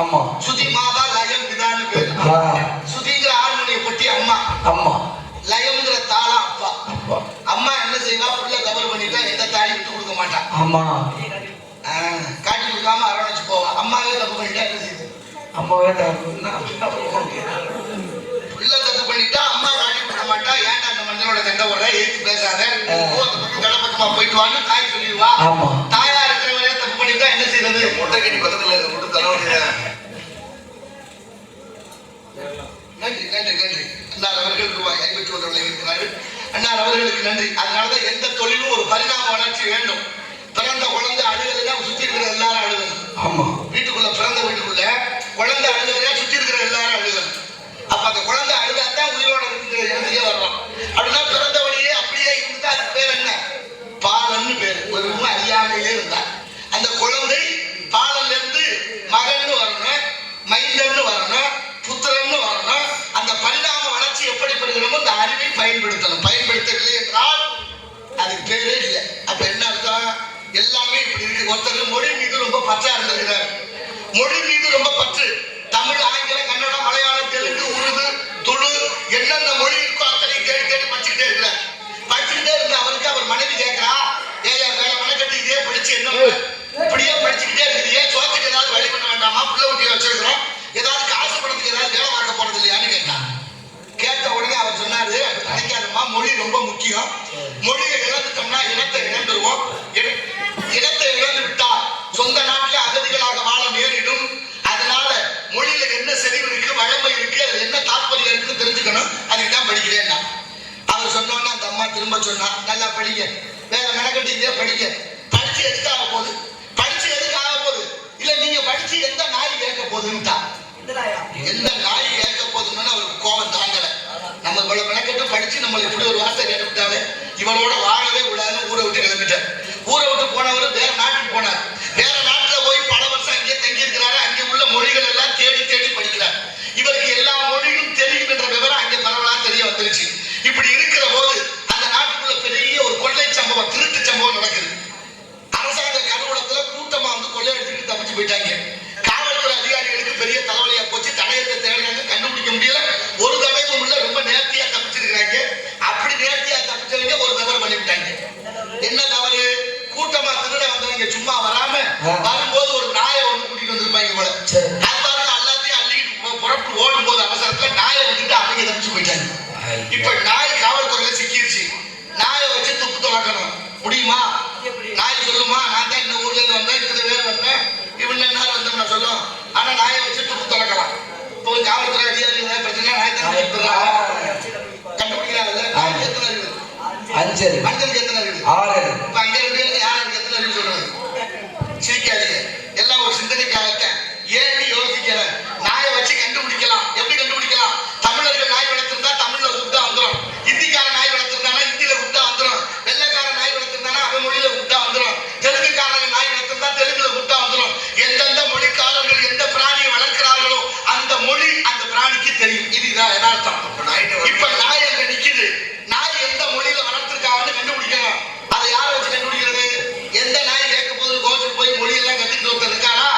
[SPEAKER 3] ஆமா.
[SPEAKER 1] சுதி மாதா லயம் பிதான்னு பேரு.
[SPEAKER 3] ஆ,
[SPEAKER 1] சுதிங்கிற ஆண்மணியை பற்றி அம்மா,
[SPEAKER 3] ஆமா.
[SPEAKER 1] லயம்ங்கிற தாளா அப்பா.
[SPEAKER 3] அப்பா.
[SPEAKER 1] அம்மா என்ன செய்வா, புள்ள கவர் பண்ணிட்டா எந்த தாடி விட்டு கொடுக்க மாட்டா.
[SPEAKER 3] ஆமா.
[SPEAKER 1] காட்டி கொடுக்காம அரவணைச்சு போவா. அம்மாவே தப்பு பண்ணிட்டா என்ன செய்யுது?
[SPEAKER 3] அம்மாவே தப்புன்னா
[SPEAKER 1] புள்ள தப்பு பண்ணிட்டா அம்மா காட்டி கொடுக்க மாட்டா. ஏன்டா அந்த மனிதனோட சண்டை போட, ஏத்து பேசாத, கடப்பக்கமா போயிட்டு வான்னு தாய் சொல்லிடுவா.
[SPEAKER 3] ஆமா.
[SPEAKER 1] தாயா இருக்கிறவரே தப்பு பண்ணிட்டா என்ன செய்யறது? முட்டை கட்டி பக்கத்துல முட்டை தலைவலியா. நன்றி நன்றி நன்றி. அண்ணார் அவர்களுக்கு ரூபாய் 51 இருக்கிறார்கள். அண்ணார் அவர்களுக்கு நன்றி. அதனாலதான் எந்த தொழிலும் ஒரு பரிணாம வளர்ச்சி வேண்டும். பிறந்த குழந்தை அழுகலைன்னா சுத்தி இருக்கிற எல்லாரும் அழுகணும்.
[SPEAKER 3] ஆமா.
[SPEAKER 1] வீட்டுக்குள்ள பிறந்த வீட்டுக்குள்ள குழந்தை அழுகலைன்னா சுத்தி இருக்கிற எல்லாரும் அழுகணும். அப்ப அந்த குழந்தை அழுதாதான் உயிரோட இருக்கிற இடத்துலயே வர்றோம். அப்படின்னா பிறந்த வழியே அப்படியே இருந்தா அதுக்கு பேர் என்ன? பாலன்னு பேரு. ஒரு அறியாமையிலே இருந்தா அந்த குழந்தை பாலன்ல இருந்து மகன்னு வரணும், மைந்தன்னு வரணும், புத்திரன்னு வரணும். அந்த பரிணாம வளர்ச்சி எப்படி பெறுகிறோமோ அந்த அறிவை பயன்படுத்தணும். பயன்படுத்தவில்லை என்றால் அதுக்கு பேரே இல்லை. அப்ப என்ன அர்த்தம்? எல்லாமே இப்படி இருக்கு. ஒருத்தர் மொழி மீது ரொம்ப பற்றா இருந்திருக்கிறார். மொழி மீது ரொம்ப பற்று. தமிழ், ஆங்கிலம், கன்னடம், மலையாளம், தெலுங்கு, உருது, துளு என்னென்ன மொழி இருக்கோ அத்தனை தேடி தேடி படிச்சுக்கிட்டே இருக்கிறார். படிச்சுக்கிட்டே இருந்த அவருக்கு அவர் மனைவி கேட்கிறா, ஏயா வேலை மனக்கட்டி இதே படிச்சு என்ன இப்படியே படிச்சுக்கிட்டே இருக்குது, ஏன் சோத்துக்கு ஏதாவது வழி பண்ண வேண்டாமா? புள்ள ஊட்டியை வச்சிருக்கிறோம், ஏதாவது காசு பணத்துக்கு ஏதாவது வேலை பார்க்க போறது இல்லையான்னு கேட்டான். கேட்ட உடனே அவர் சொன்னாரு, நினைக்காதம்மா, மொழி ரொம்ப முக்கியம். மொழியை இழந்துட்டோம்னா இனத்தை இழந்துருவோம். இனத்தை இழந்து விட்டால் சொந்த நாட்டில் அகதிகளாக வாழ நேரிடும். அதனால மொழியில என்ன செறிவு இருக்கு, வழமை இருக்கு, அது என்ன தாற்பயம் இருக்குன்னு தெரிஞ்சுக்கணும். அதுக்கு தான் படிக்கிறேன்னா. அவர் சொன்னோன்னா அந்த அம்மா திரும்ப சொன்னா, நல்லா படிங்க, வேற மெனக்கட்டிங்க, படிங்க. படிச்சு எதுக்காக போகுது? படிச்சு எதுக்காக போகுது? இல்ல நீங்க படிச்சு எந்த நாய் கேட்க போகுதுன்னுட்டா. எந்த நாய் கேட்க போகுதுன்னு அவருக்கு கோபம் தாங்கல. நம்ம இவ்வளவு மெனக்கட்டு படிச்சு நம்மளை இப்படி ஒரு வார்த்தை கேட்டுவிட்டாலே இவளோட வாழவே கூடாதுன்னு ஊரை விட்டு கிளம்பிட்டார். ஊரை விட்டு போனவர் வேற நாட்டுக்கு போனார். வேற நாட்டுல போய் பல வருஷம் அங்கே தங்கி இருக்கிறாரு. அங்கே உள்ள மொழிகள் எல்லாம் தேடி தேடி படிக்கிறார். இவருக்கு எல்லா மொழியும் தெரியும் என்ற விவரம் அங்கே பரவலா தெரிய வந்துருச்சு. இப்படி இருக்கிற போது அந்த நாட்டுக்குள்ள பெரிய ஒரு கொள்ளை சம்பவம், திருட்டு சம்பவம் நடக்குது. அரசாங்க கருவூலத்துல கூட்டமா வந்து கொள்ளையடிச்சுட்டு தப்பிச்சு போயிட்டாங்க. காவல்துறை அதிகாரிகளுக்கு பெரிய தலைவலியா போச்சு. தடயத்தை தேடுறாங்க, கண்டுபிடிக்க முடியல. ஒரு தடயமும் இல்ல, ரொம்ப நேர்த்தியா தப்பிச்சிருக்கிறாங்க. அப்படி நேர்த்தியா தப்பிச்சவங்க ஒரு தவறு பண்ணிவிட்டாங்க. என்ன தவறு? கூட்டமா திருட வந்தவங்க சும்மா வராம வரும்போது ஒரு நாயை ஒண்ணு கூட்டிட்டு வந்திருப்பாங்க போல. அது எல்லாத்தையும் அள்ளிக்கிட்டு புறப்பட்டு ஓடும் போது அவசரத்துல நாயை விட்டுட்டு அவங்க தப்பிச்சு போயிட்டாங்க. இப்ப நாய் காவல்துறையில சிக்கிருச்சு. நாயை வச்சு துப்பு துறக்கணும் முடியுமா? நாய் சொல்லுமா, நான் தான் இந்த ஊர்ல இருந்து வந்தேன், இத்தனை பேர் வந்தேன், இவன் என்ன வந்தோம்னா சொல்லும். ஆனா நாயை வச்சு துப்பு துறக்கலாம். இப்போ காவல்துறை அதிகாரிகள் பிரச்சனை, நாய் தான் கண்டுபிடிக்கிறாங்கல்ல. நாய்க்கு எத்தனை இருக்குது? 5. மஞ்சளுக்கு எத்தனை இருக்குது? 6. இப்ப அங்க இருக்கு யாருக்கு எத்தனை இருக்கு சொல்றது? சிரிக்காதீங்க, எல்லாம் ஒரு சிந்தனைக்காகத்தான். ஏன்னு யோசிக்கிற நாயை வச்சு கண்டுபிடிக்கலாம். எப்படி கண்டுபிடிக்கலாம்? தமிழர்கள் நாய் வளர்த்திருந்தா தமிழ்ல கூப்பிட்டா வந்துடும். இந்திக்கார நாய் வளர்த்திருந்தானா இந்தியில கூப்பிட்டா வந்துடும். வெள்ளைக்கார நாய் வளர்த்திருந்தானா அவன் மொழியில கூப்பிட்டா வந்துடும். தெலுங்குக்காரர்கள் நாய் வளர்த்திருந்தா தெலுங்குல கூப்பிட்டா வந்துடும். எந்தெந்த மொழிக்காரர்கள் எந்த பிராணியை வளர்க்கிறார்களோ அந்த மொழி அந்த பிராணிக்கு தெரியும். இதுதான் யதார்த்தம். இப்ப நாய் அங்க நிக்குது. நாய் எந்த மொழியில வளர்த்திருக்காங்கன்னு கண்டுபிடிக்கணும். அதை யாரை வச்சு கண்டுபிடிக்கிறது? எந்த நாய் கேட்க போது கோச்சுட்டு போய் மொழியெல்லாம் கத்துக்கிட்டு ஒருத்தர் இருக்காரா,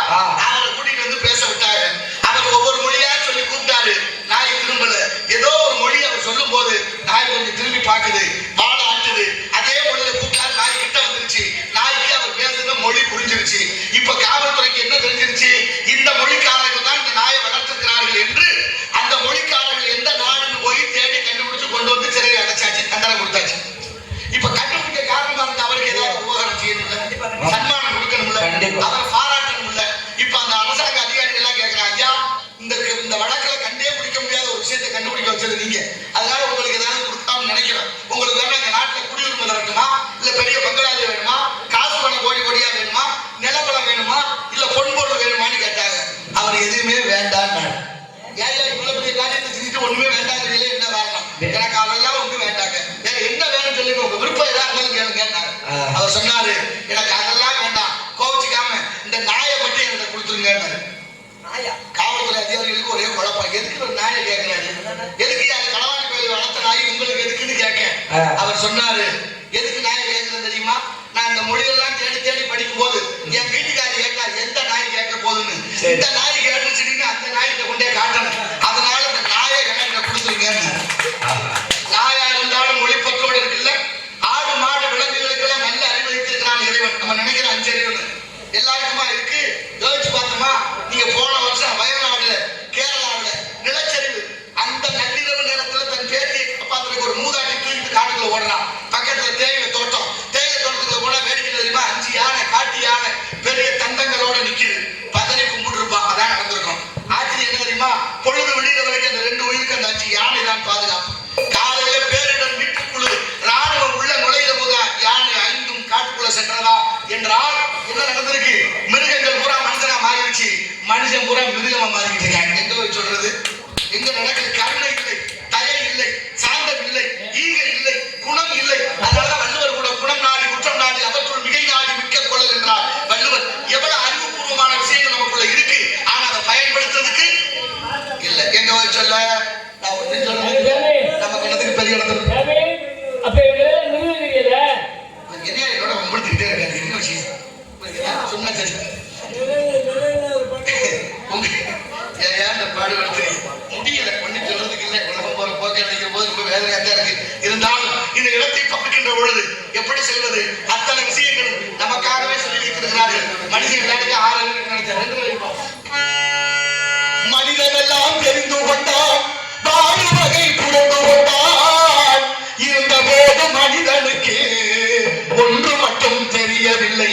[SPEAKER 1] அவரை கூட்டிட்டு வந்து பேச விட்டாரு. அவர் ஒவ்வொரு மொழியா சொல்லி கூப்பிட்டாரு. நாய் திரும்பல. ஏதோ ஒரு மொழி அவர் சொல்லும் போது நாய் கொஞ்சம் திரும்பி பாக்குது, வாழ ஆட்டுது. அதே மொழியில கூப்பிட்டாரு. நாய் கிட்ட வந்துருச்சு. நாய்க்கு அவர் பேசுற மொழி புரிஞ்சிருச்சு. இப்ப காவல்துறைக்கு என்ன தெரிஞ்சிருச்சு? இந்த மொழிக்காரர்கள் தான் இந்த நாயை வளர்த்திருக்கிறார்கள் என்று அந்த மொழிக்காரர்கள் எந்த நாடுன்னு போய் தேடி கண்டுபிடிச்சு கொண்டு வந்து சிறையை அடைச்சாச்சு, தண்டனை கொடுத்தாச்சு. இப்ப கண்டுபிடிக்க காரணமா இருந்த அவருக்கு ஏதாவது உபகாரம் செய்யணும்ல, சன்மானம் கொடுக்கணும்ல, அவரை பாராட்டணும்ல. இப்ப அந்த அரசாங்க அதிகாரிகள் எல்லாம் கேட்கிறாங்க, ஐயா இந்த வழக்கில் கண்டே பிடிக்க முடியாத ஒரு விஷயத்தை கண்டுபிடிக்க வச்சது நீங்க, அதனால உங்களுக்கு ஏதாவது கொடுத்தான்னு நினைக்கிறேன். உங்களுக்கு வேணா இந்த நாட்டுல குடியுரிமை தரட்டுமா, இல்ல பெரிய பங்களாவே வேணுமா, காசு பணம் கோடி கோடியா வேணுமா, நிலப்பலம் வேணுமா, இல்ல பொன்பொருள் வேணுமான்னு கேட்டாங்க. அவர் எதுவுமே வேண்டான்னு. ஏன் இவ்வளவு பெரிய காரியத்தை செஞ்சுட்டு ஒண்ணுமே வேண்டாங்கிறீங்களே, என்ன காரணம்? எனக்கு அதெல்லாம் ஒண்ணு வேண்டாங்க, வேற என்ன வேணும்னு சொல்லுங்க, உங்க விருப்பம் ஏதா இருந்தாலும் கேளுங்க. அவர் சொன்னாரு, எனக்கு அதெல்லாம் வேண்டாம், கோவிச்சுக்காம இந்த நாயை மட்டும் எனக்கு கொடுத்துருங்க. காவல்துறை அதிகாரிகளுக்கு ஒரே குழப்பம். எதுக்கு ஒரு நாயை கேட்கிறாரு? எதுக்கு களவாணி கோயில் வளர்த்த நாய் உங்களுக்கு எதுக்குன்னு கேட்க அவர் சொன்னாரு, எதுக்கு நாயை கேட்கறது தெரியுமா? நான் இந்த மொழியெல்லாம் தேடி தேடி படிக்கும் போது என் வீட்டுக்காரி கேட்காரு எந்த நாய் கேட்க போகுதுன்னு. இந்த நாய் கேட்டுச்சு மனுஷன் பூரா மிருகமா மாறிக்கிட்டு இருக்காங்க. எங்க போய் சொல்றது? எங்க நடக்குது? கருணை இல்லை, தயை இல்லை, சாந்தம் இல்லை, ஈகை இல்லை, குணம் இல்லை. அதனாலதான் வள்ளுவர் கூட குணம் நாடி குற்றம் நாடி அவற்றுள் மிகை நாடி மிக்க கொள்ளல் என்றார் வள்ளுவர். எவ்வளவு அறிவுபூர்வமான விஷயங்கள் நமக்குள்ள இருக்கு, ஆனா அதை பயன்படுத்துறதுக்கு இல்ல. எங்க போய் சொல்ல? நான் ஒண்ணு சொல்றேன், நம்ம கணத்துக்கு பெரிய இடத்துல என்ன என்னோட உங்களுக்கிட்டே இருக்காது. என்ன விஷயம் சொன்னா சரி. பாடுபடுத்து முடியல, ஒண்ணு சொல்றதுக்கு இல்லை. உலகம் போற போக்க நினைக்கும் போது ரொம்ப வேதனையாக இருக்கு. இருந்தாலும் இந்த இடத்தை பகுக்கின்ற பொழுது எப்படி செல்வது, அத்தனை விஷயங்களும் நமக்காகவே சொல்லி வைத்திருக்கிறார்கள். மனிதன் வேலைக்கு 6 நினைச்ச மனிதன் எல்லாம் தெரிந்து கொண்டான், வாழு வகை புரிந்து கொண்டான். இருந்த போது மனிதனுக்கு ஒன்று மட்டும் தெரியவில்லை.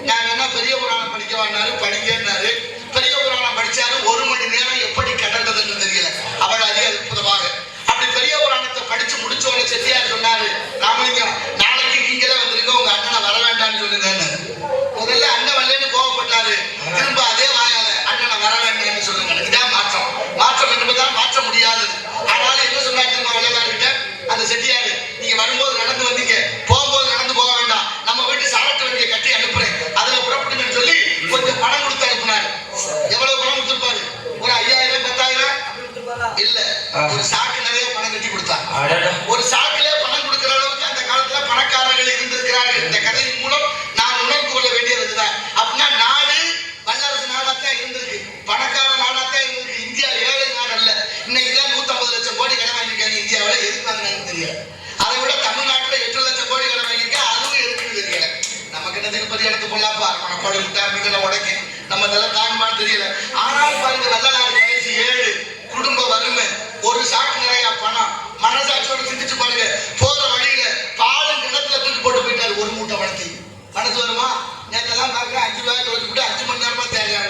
[SPEAKER 1] நான் வேணா பெரிய புராணம் படிக்கவான்னாரு, படிக்கன்னாரு. பெரிய புராணம் படிச்சாரு. 1 மணி நேரம் எப்படி கடந்ததுன்னு தெரியல. அவள் அதிக அற்புதமாக அப்படி பெரிய புராணத்தை படிச்சு முடிச்சோட செட்டியார் சொன்னாரு, ராமலிங்கம் நாளைக்கு நீங்களே வந்திருக்க, உங்க அண்ணனை வர வேண்டாம்னு சொல்லுங்கன்னு. முதல்ல அண்ணன் வரலன்னு கோவப்பட்டாரு. திரும்ப அதே வாயால அண்ணனை வர வேண்டாம்னு சொல்லுங்க. இதான் மாற்றம். மாற்றம் என்பதுதான் மாற்ற முடியாதது. ஆனாலும் என்ன சொன்னாரு திரும்ப வள்ளலார்கிட்ட அந்த செட்டியாரு, நீங்க வரும்போது நடந்து வந்தீங்க, போகும்போது நடந்து போக வேண்டாம், நம்ம வீட்டு சாரட்டு வண்டியை கட்டி அனுப்புறேன், அதுல புறப்படுங்கன்னு சொல்லி கொஞ்சம் பணம் கொடுத்து அனுப்புனாரு. எவ்வளவு பணம் கொடுத்துருப்பாரு? ஒரு 5000 10,000 இல்ல, ஒரு சாக்கு நிறைய பணம் கட்டி கொடுத்தார். ஒரு சாக்குல பணம் கொடுக்கிற அளவுக்கு அந்த காலத்துல பணக்காரர்கள் இருந்திருக்கிறார்கள். இந்த கதையின் மூலம் நான் உணர்ந்து கொள்ள வேண்டியதுதான். அப்படின்னா நாடு வல்லரசு நாடாத்தான் இருந்திருக்கு, பணக்கார நாடாத்தான் இருந்திருக்கு. இந்தியா ஏழை நாடு அல்ல. இன்னைக்கு தான் 150 லட்சம் கோடி கடன் வாங்கியிருக்காங்க இந்தியாவில். எதுக்கு வாங்கினாங்கன்னு தெரியல. அதை விட தமிழ்நாட்டில் 8 லட்சம் கோடி கடன் வாங்கியிருக்கேன், அதுவும் எதுக்குன்னு தெரியல. நமக்கு என்ன திருப்பதி எடுத்து போடலாப்பா, மனப்பாடு விட்டா உடைக்க நம்ம இதெல்லாம் தாங்குமான்னு தெரியல. ஆனால் பாருங்க, வள்ளலார் வயசு 7, குடும்ப வறுமை, ஒரு சாக்கு நிறைய பணம், மனசாட்சியோட சிந்திச்சு பாருங்க. போற வழியில பாலும் கிணத்துல தூக்கி போட்டு போயிட்டாரு ஒரு மூட்டை வளர்த்தி. மனசு வருமா? நேற்றெல்லாம் பாக்குறேன் 5 ரூபாய்க்கு வச்சுட்டு 5 மணி நேரமா தேவையான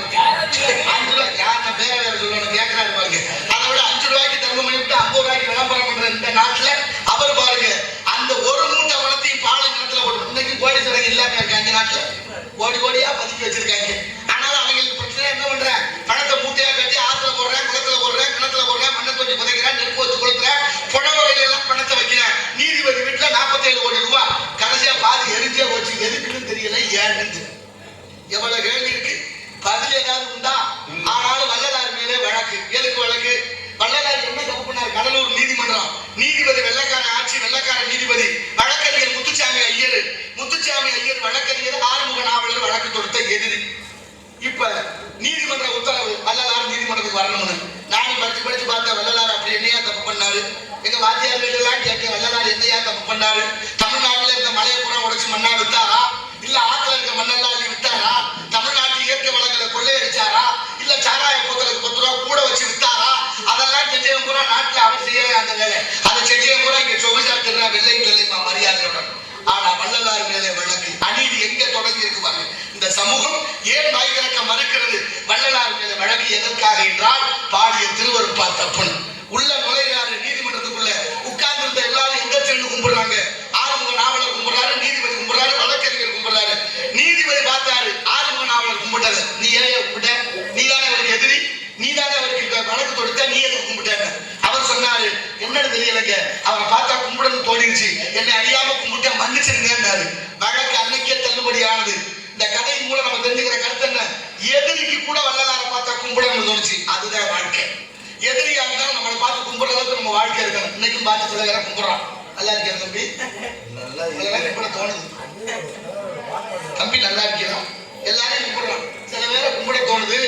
[SPEAKER 1] 5 ரூபாய் யாருன்னா பேர வேற சொல்லணும் கேட்கிறாரு பாருங்க. அதை விட 5 ரூபாய்க்கு தர்மம் பண்ணிவிட்டு 50 ரூபாய்க்கு விளம்பரம் பண்ற இந்த நாட்டுல அவர் பாருங்க அந்த ஒரு மூட்டை வளர்த்தி பாலும் கிணத்துல போட்டு. இன்னைக்கு கோடீஸ்வரங்க இல்லாம இருக்காங்க நாட்டுல, கோடி கோடியா பதுக்கி வச்சிருக்காங்க. ஆனாலும் அவங்களுக்கு பிரச்சனை என்ன பண்றேன்? பணத்தை மூட்டையா கட்டி ஆத்துல போடுறேன், குளத்துல போடுறேன், கிணத்துல போடுறேன், மண்ணை தொட்டி புதைக்கிறேன், நெருப்பு வச்சு கொளுத்துறேன், புனவரையில எல்லாம் பணத்தை வைக்கிறேன். நீதிபதி வீட்டுல 47 கோடி ரூபாய், கடைசியா பாதி எரிஞ்சே போச்சு. எதுக்குன்னு தெரியல, ஏன்னு. எவ்வளவு கேள்வி இருக்கு, பதில் ஏதாவது உண்டா? ஆனாலும் வள்ளலார் மேலே வழக்கு. எதுக்கு வழக்கு? வள்ளலார் என்ன தப்பு பண்ணார்? கடலூர் நீதிமன்றம் நீதிபதி வெள்ளக்கார ஆட்சி, வெள்ளக்கார நீதிபதி, வழக்கறிஞர் முத்துச்சாமி ஐயர். முத்துச்சாமி ஐயர் வழக்கறிஞர், ஆறுமுக நாவலர் வழக்கு தொடுத்த எதிரி. இப்ப நீதிமன்ற உத்தரவு, வள்ளலார் நீதிமன்றத்துக்கு வரணும்னு. நானும் படிச்சு பார்த்தேன், வள்ளலார் அப்படி என்னையா தப்பு பண்ணாரு? எங்க வாத்தியார்கள் எல்லாம் கேட்க, வள்ளலார் என்னையா தப்பு பண்ணாரு? தமிழ்நாட்டில் இருந்த மலையை புறம் உடைச்சு மண்ணா வித்தாரா? இல்ல ஆத்துல இருக்க மண்ணெல்லாம் அள்ளி வித்தாரா? தமிழ்நாட்டில் இயற்கை வளங்களை கொள்ளையடிச்சாரா? இல்ல சாராய போத்தலுக்கு 10 ரூபா கூட வச்சு வித்தாரா? அதெல்லாம் செஞ்சவன் பூரா நாட்டுல அவர் செய்யவே அந்த வேலை. அதை செஞ்சவன் பூரா இங்க சொகுசா திருநா வெள்ளை வெள்ளைமா மரியாதையுடன். ஆனா வள்ளலார் மேலே வழக்கு. அநீதி எங்க தொடங்கி இருக்கு பாருங்க. இந்த சமூகம் ஏன் வாய் திறக்க மறுக்கிறது? வள்ளலார் மேலே வழக்கு எதற்காக என்றால், பாடிய திருவருட்பா தப்புன்னு. உள்ள நுழைகிறாரு நீதிமன்றத்துக்குள்ள, உட்கார்ந்து இருந்த எல்லாரும் எங்க சென்று கும்பிடுறாங்க. ஆறுமுக நாவலர் கும்பிடுறாரு, நீதிபதி கும்பிடுறாரு, வழக்கறிஞர் கும்பிடுறாரு. நீதிபதி பார்த்தாரு, ஆறுமுக நாவலர் கும்பிட்டது. நீ ஏன் கும்பிட்ட? நீ தானே அவருக்கு எதிரி, நீ தானே அவருக்கு வழக்கு தொடுத்த, நீ எதுக்கு கும்பிட்ட? அவர் சொன்னாரு, என்னன்னு தெரியலங்க, அவரை பார்த்தா கும்பிடன்னு தோணிருச்சு, என்னை அறியாம கும்பிட்ட, மன்னிச்சிருங்கன்னாரு. வழக்கு அன்னைக்கே தள்ளுபடியானது. இந்த கதையின் மூலம் நம்ம தெரிஞ்சுக்கிற கருத்து என்ன? எதிரிக்கு கூட வள்ளலாரை பார்த்தா கும்பிடணும்னு தோணுச்சு. அதுதான் வாழ்க்கை. எதிரியா இருந்தாலும் நம்மளை பார்த்து கும்பிடுற அளவுக்கு நம்ம வாழ்க்கை இருக்கணும். இன்னைக்கும் பார்த்து சில பேரை கும்பிடுறான். நல்லா இருக்கேன் தம்பி, நல்லா கும்பிட தோணுது. தம்பி நல்லா இருக்கிறோம், எல்லாரையும் கும்பிடுறான். சில பேரை கும்பிட தோணுது,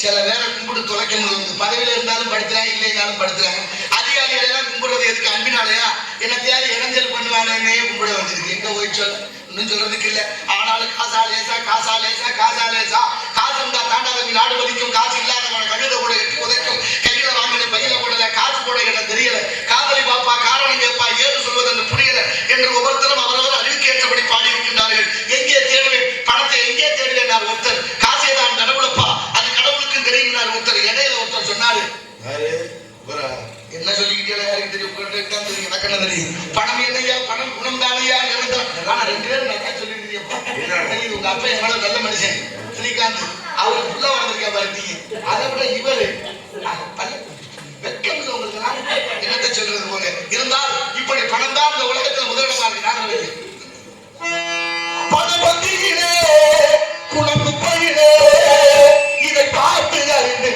[SPEAKER 1] சில பேரை கும்பிட்டு தொலைக்கணும். பதவியில இருந்தாலும் படுத்துறாங்க, இல்லைனாலும் படுத்துறாங்க. அதிகாரிகள் எல்லாம் கும்பிடுறது எதுக்கு? அன்பினாலையா? என்னத்தையாவது இடைஞ்சல் பண்ணுவானே கும்பிட வந்திருக்கு. எங்க போய் சொல்ல இன்னும் சொல்றதுக்கு இல்ல. ஆனாலும் காசா லேசா, காசா லேசா, காசா லேசா, காசு இருந்தா தாண்டாதவங்க நாடு மதிக்கும். காசு இல்லாதவன கழுத கூட எட்டி உதைக்கும். கையில வாங்கின பையில போடல, காசு போட என்ன தெரியல, காதலி பாப்பா காரணம் கேட்பா, ஏது சொல்வதென்று புரியல என்று ஒவ்வொருத்தரும் அவரவர் அறிவுக்கேற்றபடி பாடி இருக்கின்றார்கள். எங்கே தேடுவேன் பணத்தை, எங்கே தேடுவேன் ஒருத்தர், காசே தான் கடவுளப்பா, அது கடவுளுக்கும் தெரியும் ஒருத்தர். இடையில ஒருத்தர் சொன்னாரு, என்ன சொல்லிக்கிட்டே யாருக்கு தெரியும்? தெரியும், எனக்கு என்ன தெரியும்? பணம் என்னையா, பணம் குணம் தானையா நிரந்தரம். ஆனா 2 பேரும் நல்லா சொல்லிருக்கீங்கப்பா. உங்க அப்பா எவ்வளவு நல்ல மனுஷன் ஸ்ரீகாந்த், அவரு உள்ள வந்திருக்கா பாருங்க. அதை விட இவரு வெக்கம் இல்லை உங்களுக்கு. என்னத்தை சொல்றது போங்க. இருந்தால் இப்படி பணம் தான் இந்த உலகத்துல முதலிடமா இருக்கு. பணம் வந்தீங்களே, குணம் பயிலே, இதை பார்த்து அறிந்து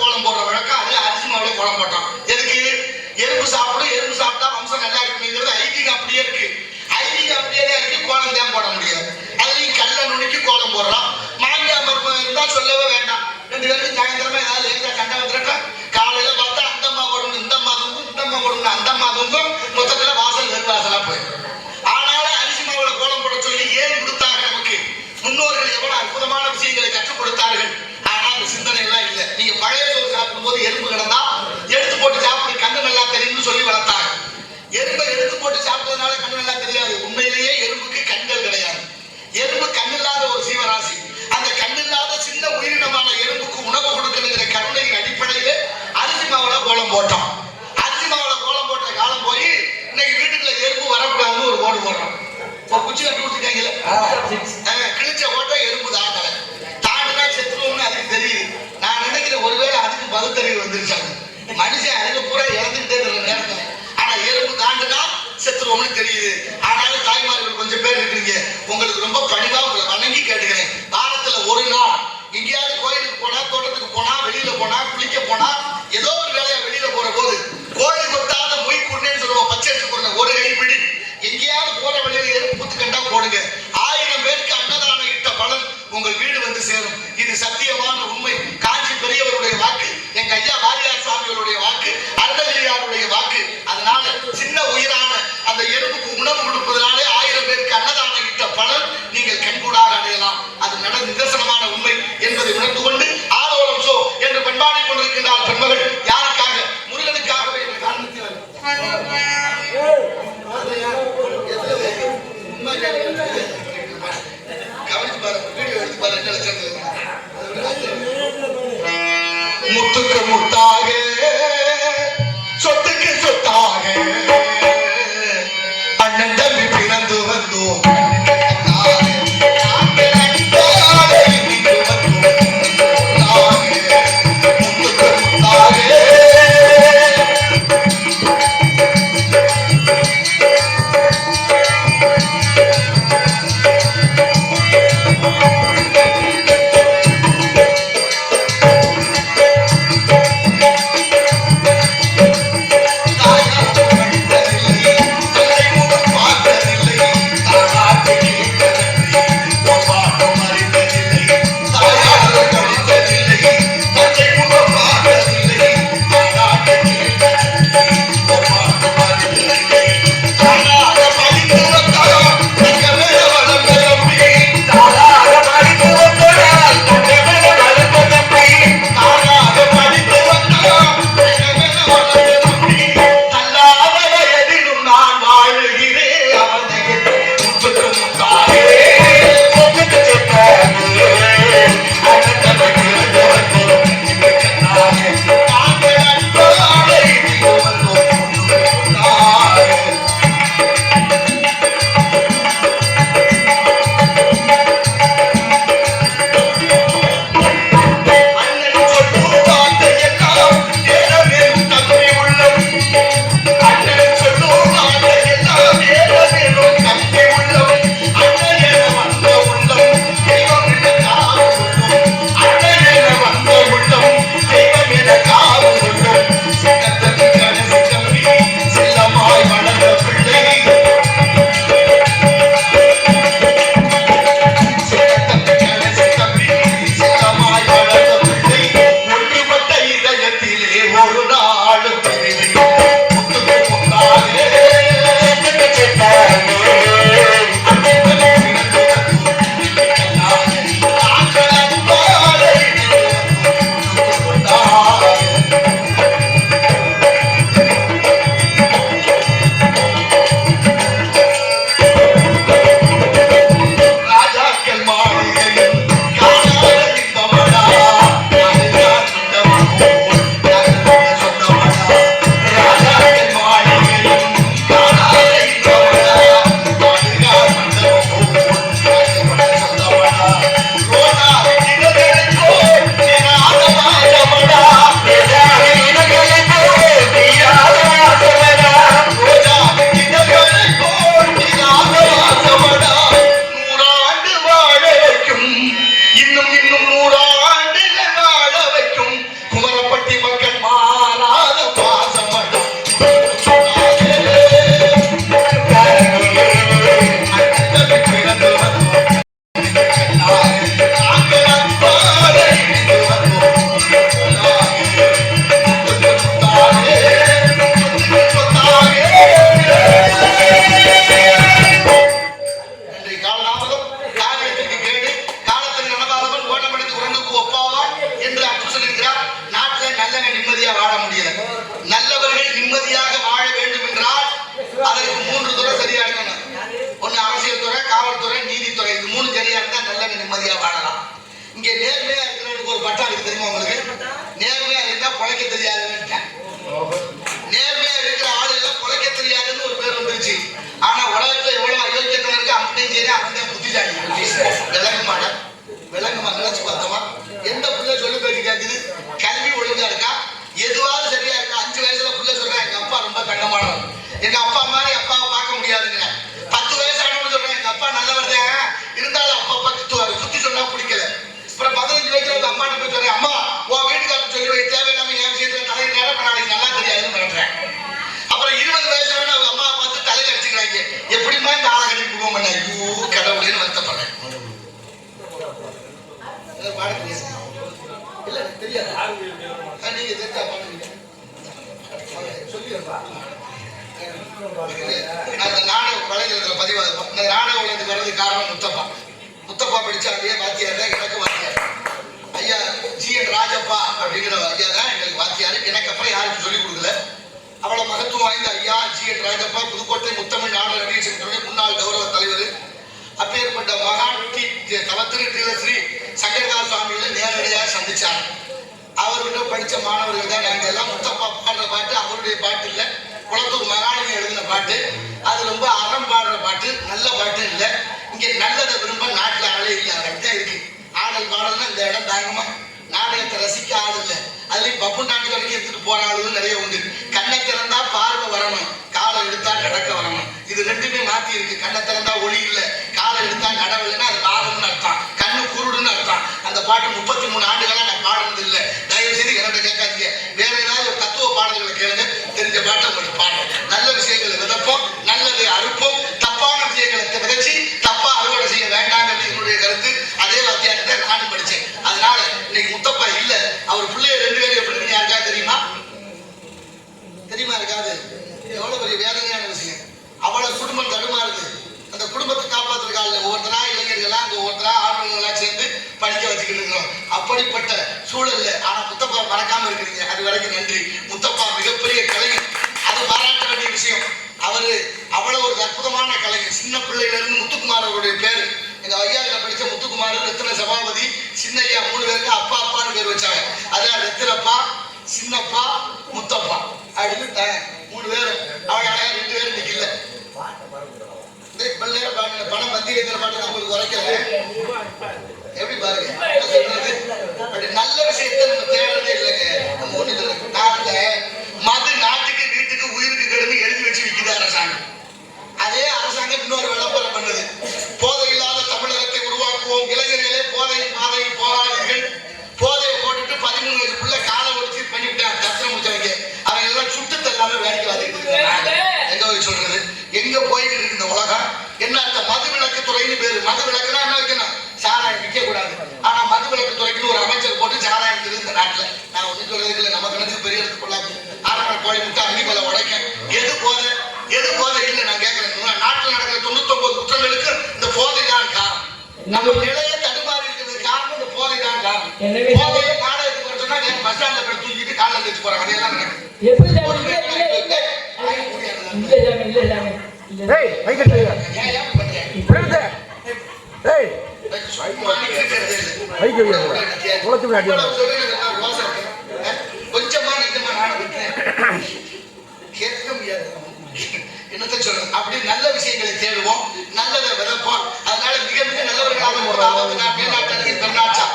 [SPEAKER 1] கோலம் போடுற வழக்கம். அது அரிசி மாவுல கோலம் போட்டோம். எதுக்கு? எறும்பு சாப்பிடும், எறும்பு சாப்பிட்டா வம்சம் நல்லா இருக்குங்கிறது ஐதீகம் அப்படியே இருக்கு. ஐதீகம் அப்படியே தான் இருக்கு. கோலம் தான் போட முடியாது. அதுலயும் கல்ல நுணுக்கி கோலம் போடுறோம். மாமியார் மருமகன் இருந்தா சொல்லவே வேண்டாம். 2 பேருக்கு சாயந்தரமா ஏதாவது லேசா சண்டை வந்துட்டா காலையில பார்த்தா அந்த அம்மா கொடுங்க, இந்த அம்மா தூங்கும், இந்த அம்மா கொடுங்க, அந்த அம்மா தூங்கும். மொத்தத்துல வாசல் வெறு வாசலா போயிடும். ஆனாலும் அரிசி மாவுல கோலம் போட சொல்லி ஏன் கொடுத்தாங்க நமக்கு? முன்னோர்கள் எவ்வளவு அற்புதமான விஷயங்களை கற்றுக் கொடுத்தார்கள். ஆனா அந்த சிந்தனை எல்லாம் இல்லை. நீங்க பழைய சோறு சாப்பிடும் போது எறும்பு கிடந்தா எடுத்து போட்டு சாப்பிடு, கண்ணு நல்லா தெரியும்னு சொல்லி வளர்த்தாங்க. எறும்பை எடுத்து போட்டு சாப்பிட்டதுனால கண்ணு நல்லா தெரியாது. உண்மையிலேயே எறும்புக்கு கண்கள் கிடையாது. எறும்பு கண்ணில்லாத ஒரு சீவராசி. அந்த கண்ணில்லாத சின்ன உயிரினமான எறும்புக்கு உணவு கொடுக்கணுங்கிற கருணையின் அடிப்படையிலே அரிசி மாவுல கோலம் போட்டோம். அரிசி மாவுல கோலம் போட்ட காலம் போய் இன்னைக்கு வீட்டுக்குள்ள எறும்பு வரக்கூடாதுன்னு ஒரு போர்டு போடுறோம். ஒரு குச்சி கட்டி கொடுத்துருக்காங்கல்ல, கிழிச்ச ஓட்ட எறும்பு தாண்டல. தாண்டுனா செத்துருவோம்னு அதுக்கு தெரியுது. நான் நினைக்கிறேன் ஒருவேளை அதுக்கு பகுத்தறிவு வந்துருச்சாங்க. மனுஷன் அதுக்கு பூரா இறந்துகிட்டே இருக்கிற நேரத்துல ஆனா எறும்பு தாண்டுனா செத்துருவோம்னு தெரியுது. ஆனாலும் தாய்மார்கள் கொஞ்சம் பேர் இருக்கீங்க, உங்களுக்கு ரொம்ப பணிவா உங்களை வணங்கி கேட்டுக்கிறேன். வாரத்துல ஒரு நாள் எங்கேயாவது கோயிலுக்கு போனா, தோட்டத்துக்கு போனா, வெளியில போனா, குளிக்க போனா, ஏதோ ஒரு வேலையா வெளியில போற போது கோழி கொட்டாத மொய் குருணைன்னு சொல்லுவோம், பச்சை எடுத்து குருணை ஒரு கைப்பிடி எங்கேயாவது போற வழியில எறும்பு புத்து கண்டா போடுங்க. 1000 பேருக்கு அன்னதானம் இட்ட பலன் உங்கள் வீடு வந்து சேரும். இது சத்தியமான உண்மை. காஞ்சி பெரியவருடைய வாக்கு, எங்க ஐயா வாரியார் சாமிகளுடைய வாக்கு, அருணகிரியாருடைய வாக்கு. அதனால சின்ன உயிரான அந்த எறும்புக்கு உணவு கொடுப்பதனாலே 1000 பேருக்கு அன்னதானம் இட்ட பலன் நீங்கள் கண்கூடாக அடையலாம். அது நடந்த நிதர்சனமான உண்மை என்பதை உணர்ந்து கொண்டு ஆரோலம் சோ என்று பண்பாடி கொண்டிருக்கின்றார் பெண்மகள். யாருக்காக? முருகனுக்காகவே என்ற காரணத்தில் கவனிச்சு பாருங்க, வீடியோ எடுத்து பாருங்க. முத்துக்கு முத்தாக, சொத்துக்கு சொத்தாக அண்ணன் தம்பி பிறந்து வந்தோம். பார்த்ததில்லை எப்படிமா இந்த ஆளை கட்டி குடும்பம் பண்ண ஐயோ கடவுளேன்னு வருத்தப்படுறேன். பாடுறீங்க இல்ல எனக்கு தெரியாது. நீங்க தெரிஞ்சா பாடுறீங்க சொல்லிடுறா. அந்த நாடக கலைஞர்கள் பதிவாது இந்த நாடக உலகத்துக்கு வர்றதுக்கு காரணம் முத்தப்பா. முத்தப்பா படிச்ச அதே வாத்தியார் தான் எனக்கு வாத்தியார். ஐயா ஜி.என். ராஜப்பா அப்படிங்கிற ஐயா தான் எங்களுக்கு வாத்தியார். எனக்கு அப்புறம் யாருக்கும் சொல்லிக் கொடுக்கல. அவ்வளவு மகத்துவம் வாய்ந்த ஐயா ஜி.என். ராஜப்பா புதுக்கோட்டை முத்தமிழ் நாடக நடிகர் சங்கத்துடைய முன்னாள் கௌரவ தலைவர். அப்பேற்பட்ட மகான் தவத்திரு ஸ்ரீ சங்கரதாஸ் சுவாமிகளை நேரடியாக சந்திச்சார். அவர்கிட்ட படிச்ச மாணவர்கள் தான் நாங்கள் எல்லாம். முத்தப்பா பாடுற பாட்டு அவருடைய பாட்டு இல்லை, குளத்தூர் மகாணி எழுதின பாட்டு. அது ரொம்ப அறம் பாடுற பாட்டு, நல்ல பாட்டு இல்லை. இங்க நல்லதை விரும்ப நாட்டுல ஆளே இல்லை. அப்படித்தான் இருக்கு. ஆடல் பாடல்னா இந்த இடம் தாங்கமா. நாடகத்தை ரசிக்க ஆள் இல்லை. அதுலயும் பப்பு நாட்டு வரைக்கும் எடுத்துட்டு போற ஆளுகள் நிறைய உண்டு. கண்ணை திறந்தா பார்வை வரணும், காலை எடுத்தா நடக்க வரணும். இது ரெண்டுமே மாத்தி இருக்கு. கண்ணை திறந்தா ஒளி இல்லை, காலை எடுத்தா நடவில்லைன்னா அது வாதம்னு அர்த்தம், கண்ணு குருடுன்னு அர்த்தம். அந்த பாட்டு 33 ஆண்டுகளா நான் பாடுறது இல்லை. தயவு செய்து என்னோட கேட்காதீங்க. வேற ஏதாவது ஒரு தத்துவ பாடல்களை கேளுங்க, தெரிஞ்ச பாட்டை உங்களுக்கு பாடுறோம். நல்ல விஷயங்களை விதப்போம், நல்லதை அறுப்போம், தப்பான விஷயங்களை விதைச்சு தப்பா அறுவடை செய்ய வேண்டாங்கிறது என்னுடைய கருத்து. அதே வாத்தியார்கிட்ட நானும் படிச்சேன். அதனால இன்னைக்கு முத்தப்பா இல்ல, அவர் பிள்ளைய 2 பேரும் எப்படி யாருக்கா தெரியுமா? தெரியுமா இருக்காது? எவ்வளவு பெரிய வேதனையான விஷயம். அவ்வளவு குடும்பம் தடுமாறுது. அந்த குடும்பத்தை காப்பாத்துறதுக்காக ஒவ்வொருத்தரா இளைஞர்களா அங்க ஒவ்வொருத்தரா ஆர்வலர்களா சேர்ந்து படிக்க வச்சுக்கிட்டு இருக்கிறோம். அப்படிப்பட்ட சூழல்ல ஆனா முத்தப்பா மறக்காம இருக்கிறீங்க, அது வரைக்கும் நன்றி. முத்தப்பா மிகப்பெரிய கலைஞர், அது பாராட்ட வேண்டிய விஷயம். அவரு அவ்வளவு ஒரு அற்புதமான கலைஞர். சின்ன பிள்ளையில இருந்து முத்துக்குமார் அவருடைய பேரு. எங்க ஐயாவில படிச்ச முத்துக்குமார், ரத்தின சபாபதி, சின்னையா 3 பேருக்கு அப்பா அப்பான்னு பேர் வச்சாங்க. அதான் ரத்தினப்பா, சின்னப்பா, முத்தப்பா அப்படின்னு 3 பேரும். அவங்க அழகா 2 பேரும் நிக்கல. பணம் மத்திய வைக்கிற பாட்டு நம்மளுக்கு உரைக்கிறது எப்படி பாருங்க. அப்படி நல்ல விஷயத்தை நம்ம தேடுறதே இல்லைங்க. நம்ம ஒண்ணு நாட்டுல மது நாட்டுக்கு வீட்டுக்கு உயிருக்கு கெடுன்னு எழுதி வச்சு விக்குது அரசாங்கம். அதே அரசாங்கம் இன்னொரு விளம்பரம் பண்ணுது. போதை இல்லாத தமிழகத்தை உருவாக்குவோம், இளைஞர்களே போதையும் பாதையும் போராடுங்கள். போதையை போட்டுட்டு 13 வயசு பிள்ளை காலை ஒடிச்சு பண்ணிவிட்டாங்க. தத்திரம் முடிச்சவங்க அவங்க எல்லாம் சுட்டு தள்ளாம வேலைக்கு வந்துட்டு இருக்காங்க. எங்க போய் சொல்றது? எங்க போயிட்டு இருக்கு இந்த உலகம்? என்ன அந்த மது விலக்கு துறைன்னு பேரு. மது விலக்குனா என்ன வைக்கணும்? சாராயம் விற்க கூடாது. ஆனா மது விலக்கு துறைக்குன்னு ஒரு அமைச்சர் போட்டு சாராயம் இருக்குது இந்த நாட்டுல. நான் ஒண்ணு சொல்றதுக்கு இல்லை, நம்ம கணக்கு பெரிய இடத்துக்கு கொள்ளாது. ஆரம்ப கோழி முட்டை அங்கிபல உடைக்க எது போதை, எது போதை இல்லை. நான் கேட்கிறேன், நாட்டில் நடக்கிற 99 குற்றங்களுக்கு இந்த போதை தான் காரணம். நம்ம நிலையை தடுமாறி இருக்கிறது காரணம் இந்த போதை தான் காரணம். போதையை நாடகத்துக்கு வரச்சுன்னா பஸ் ஸ்டாண்ட்ல போய் தூக்கிட்டு காலைல வச்சு போறாங்க. அதையெல்லாம் நடக்குது. கொஞ்சமா நிஜமா நானும் கேட்க முடியாது. என்னத்த சொல்றது? அப்படி நல்ல விஷயங்களை தேடுவோம், நல்லதை விதப்போம். அதனால மிக மிக நல்லவர்களாக பெருநாட்டா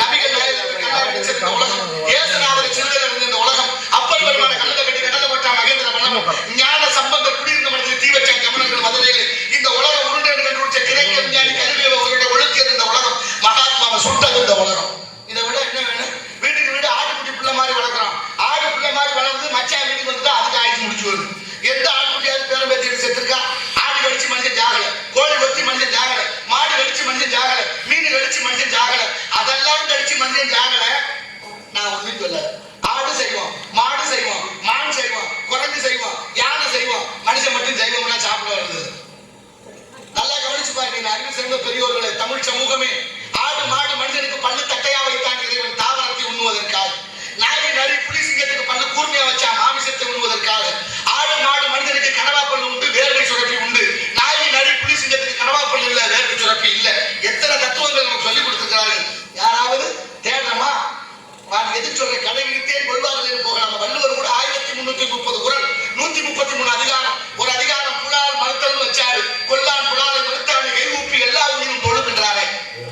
[SPEAKER 1] நபிகள் நாயகர் உலகம் ஏசுநாதர் சிறுதல் இருந்த இந்த உலகம் அப்பர் பெருமான கண்ணத்தை கட்டி கடலை போட்டா மகேந்திர பண்ணணும். ஞான சம்பந்தம் குடியிருந்த மனதில் தீ வச்ச கமனங்கள் மதுரையில் இந்த உலகம் உருண்டை கண்டுபிடிச்ச கிழக்கு விஞ்ஞானி கல்வியை ஒழுக்கியது இந்த உலகம். மகாத்மாவை சுட்டது இந்த உலகம். இதை விட என்ன வேணும்? வீட்டுக்கு வீடு ஆட்டுக்குட்டி பிள்ளை மாதிரி வளர்க்குறோம். ஆடு பிள்ளை மாதிரி வளர்ந்து மச்சான் வீட்டுக்கு வந்துட்டு அதுக்கு ஆயிடுச்சு முடிச்சு வருது. எந்த ஆட்டுக்குட்டியாவது பேரம் பேத்திட்டு செத்துருக்கா? ஆடு கடிச்சு மனுஷன் ஜாகல, கோழி வச்சு மனுஷன் ஜாகல, மாடு கடிச்சு மனுஷன் ஜாகல, மீன் கடிச்சு மனுஷன் ஜாகல, அதெல்லாம் கடிச்சு மனுஷன் ஜாகல. நான் ஒண்ணும் சொல்ல. ஆடு செய்வோம், மாடு செய்வோம், மான் செய்வோம், குரங்கு செய்வோம், யானை செய்வோம், மனுஷன் மட்டும் செய்வோம்னா சாப்பிட வருது. நல்லா கவனிச்சு பாருங்க அறிவு சிறந்த பெரியோர்களே, தமிழ் சமூகமே. ஆடு மாடு மனிதனுக்கு பல்லு தட்டையா வைத்தான் இறைவன் தாவரத்தை உண்ணுவதற்காக. நாய் நரி புலி சிங்கத்துக்கு பல்லு கூர்மையா வச்சா மாமிசத்தை உண்ணுவதற்காக. ஆடு மாடு மனிதனுக்கு கனவா பல்லு உண்டு, வேர்வை சுரப்பி உண்டு. நாய் நரி புலி சிங்கத்துக்கு கனவா பல்லு இல்ல, வேர்வை சுரப்பி இல்ல. எத்தனை தத்துவங்கள் நமக்கு சொல்லிக் கொடுத்திருக்கிறார்கள். யாராவது தேடுறமா? எதுக்கு சொல்ற? கடைவிழித்தே கொள்வார்கள் போகலாம். வள்ளுவர் கூட 1330 குறள், 133 அதிகாரம். ஒரு அதிகாரம் புலால் மறுத்தல் வச்சாரு. கொல்லான் புலாலை மறுத்தாரு, கை ஊப்பி எல்லா உயிரும் தொழுகின்றாரே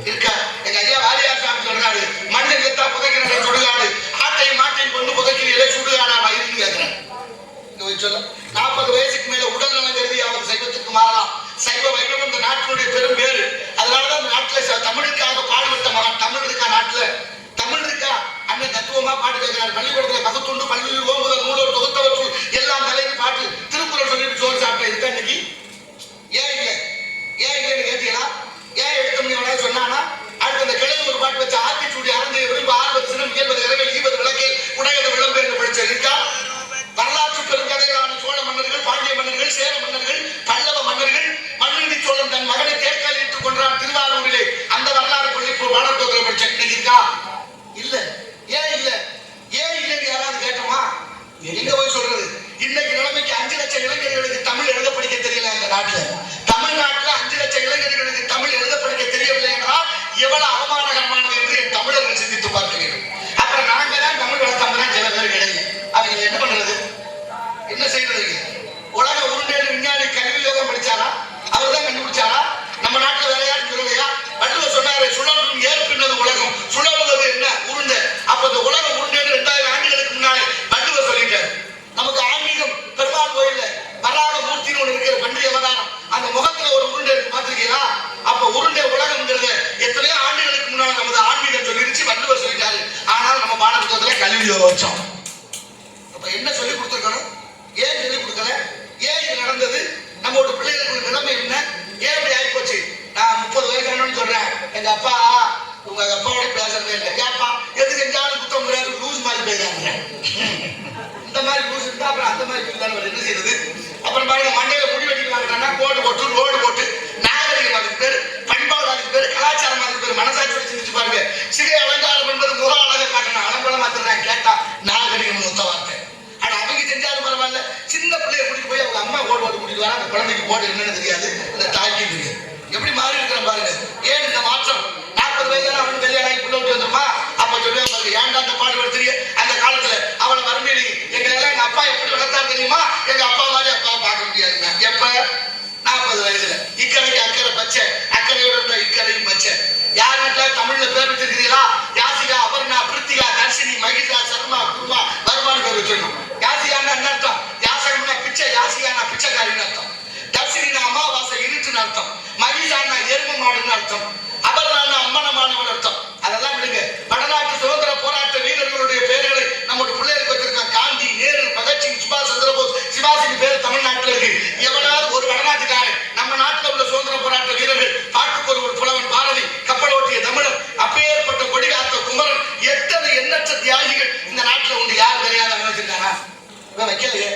[SPEAKER 1] இருக்க. எங்க ஐயா வாரியார் சாமி சொல்றாரு, மண்ணை கெத்தா புதைக்கிற சுடுகாடு, ஆட்டையும் மாட்டையும் கொண்டு புதைக்கிறீங்களே சுடுகாடா வயிறுன்னு கேட்கிறேன். சொல்ல 40 வயசுக்கு மேல உடல் நலம் கருதி அவர் சைவத்துக்கு மாறலாம். சைவ வைணவம் இந்த நாட்டினுடைய பெரும் பேரு. அதனாலதான் இந்த நாட்டுல தமிழுக்காக பாடுபட்ட மகன். தமிழ் இருக்கா நாட்டுல? தமிழ் இருக்கா? அண்ணன் தத்துவமா பாட்டு கேட்கிறார். பள்ளிக்கூடத்துல பகுத்துண்டு பள்ளியில் ஓம்புதல் நூலோர் தொகுத்தவற்றுள் எல்லாம் தலைவி பாட்டு. திருக்குறள் சொல்லிட்டு சோறு சாப்பிட்ட இருக்கா இன்னைக்கு? ஏன் எங்க அப்பா உங்க அப்பாவோட பேசுறதே இல்லை. ஏப்பா எது செஞ்சாலும் குத்தம் லூஸ் மாதிரி போயிடாங்க. இந்த மாதிரி லூஸ் இருந்தா அப்புறம் அந்த மாதிரி இருந்தாலும் என்ன செய்யறது? அப்புறம் பாருங்க மண்டையில முடி வெட்டிக்கலாங்கன்னா கோடு போட்டு ரோடு போட்டு நாகரிகம் அதுக்கு பேரு, பண்பாடு அதுக்கு பேரு, கலாச்சாரம் அதுக்கு பேரு. மனசாட்சி சிந்திச்சு பாருங்க. சிகை அலங்காரம் என்பது முக அழகை காட்டணும். அலங்கோலம் மாத்திரம் கேட்டா நாகரிகம் மொத்த வார்த்தை. ஆனா அவங்க செஞ்சாலும் பரவாயில்ல. சின்ன பிள்ளைய கூட்டிட்டு போய் அவங்க அம்மா கோடு போட்டு கூட்டிட்டு வர அந்த குழந்தைக்கு கோடு என்னன்னு தெரியாது, இந்த தாய்க்கு தெரியாது. எப்படி மாறி இருக்கிற பாருங்க. ஏன் இந்த மாற்றம்? 40 வயசுல அவனுக்கு கல்யாணம் ஆகி புள்ள விட்டு வந்துருமா? அப்ப சொல்லுவேன் பாருங்க, ஏன்டா அந்த பாடுபட தெரியும். அந்த காலத்துல அவளை வறுமையில எங்களை எல்லாம் எங்க அப்பா எப்படி வளர்த்தாரு தெரியுமா? எங்க அப்பா மாதிரி அப்பா பார்க்க முடியாதுங்க. எப்ப? 40 வயசுல. இக்கரைக்கு அக்கறை பச்சை, அக்கறையோட இருந்தா இக்கரையும் பச்சை. யார் வீட்டுல தமிழ்ல பேர் வச்சிருக்கிறீங்களா? யாசிகா, அபர்ணா, பிருத்திகா, தர்ஷினி, மகிஷா, சர்மா, குருமா, வருமானு பேர் வச்சிருக்கணும். யாசிகான்னா என்ன அர்த்தம்? யாசகம்னா பிச்சை, யாசிகானா பிச்சைக்காரின்னு அர்த்தம். தர்ஷினினா அமாவாசை இருட்டுன்னு அர்த்தம். மகிஷானா எரும மாடுன்னு அர்த்தம். அபர்ணானா அம்மனமானவன் அர்த்தம். அதெல்லாம் விடுங்க. வடநாட்டு சுதந்திர போராட்ட வீரர்களுடைய பெயர்களை நம்முடைய பிள்ளைகளுக்கு வச்சிருக்காங்க. காந்தி, நேரு, பகத்சிங், சுபாஷ் சந்திரபோஸ், சிவாஜிக்கு பேர் தமிழ்நாட்டில் இருக்கு. எவனாவது ஒரு வடநாட்டுக்காரன் நம்ம நாட்டில் உள்ள சுதந்திர போராட்ட வீரர்கள், பாட்டுக்கு ஒரு புலவன் பாரதி, கப்பல் ஓட்டிய தமிழர், அப்பேற்பட்ட கொடிகாத்த குமரன், எத்தனை எண்ணற்ற தியாகிகள் இந்த நாட்டில் உண்டு. யார் தெரியாத வச்சிருக்காங்க? வைக்கலையே.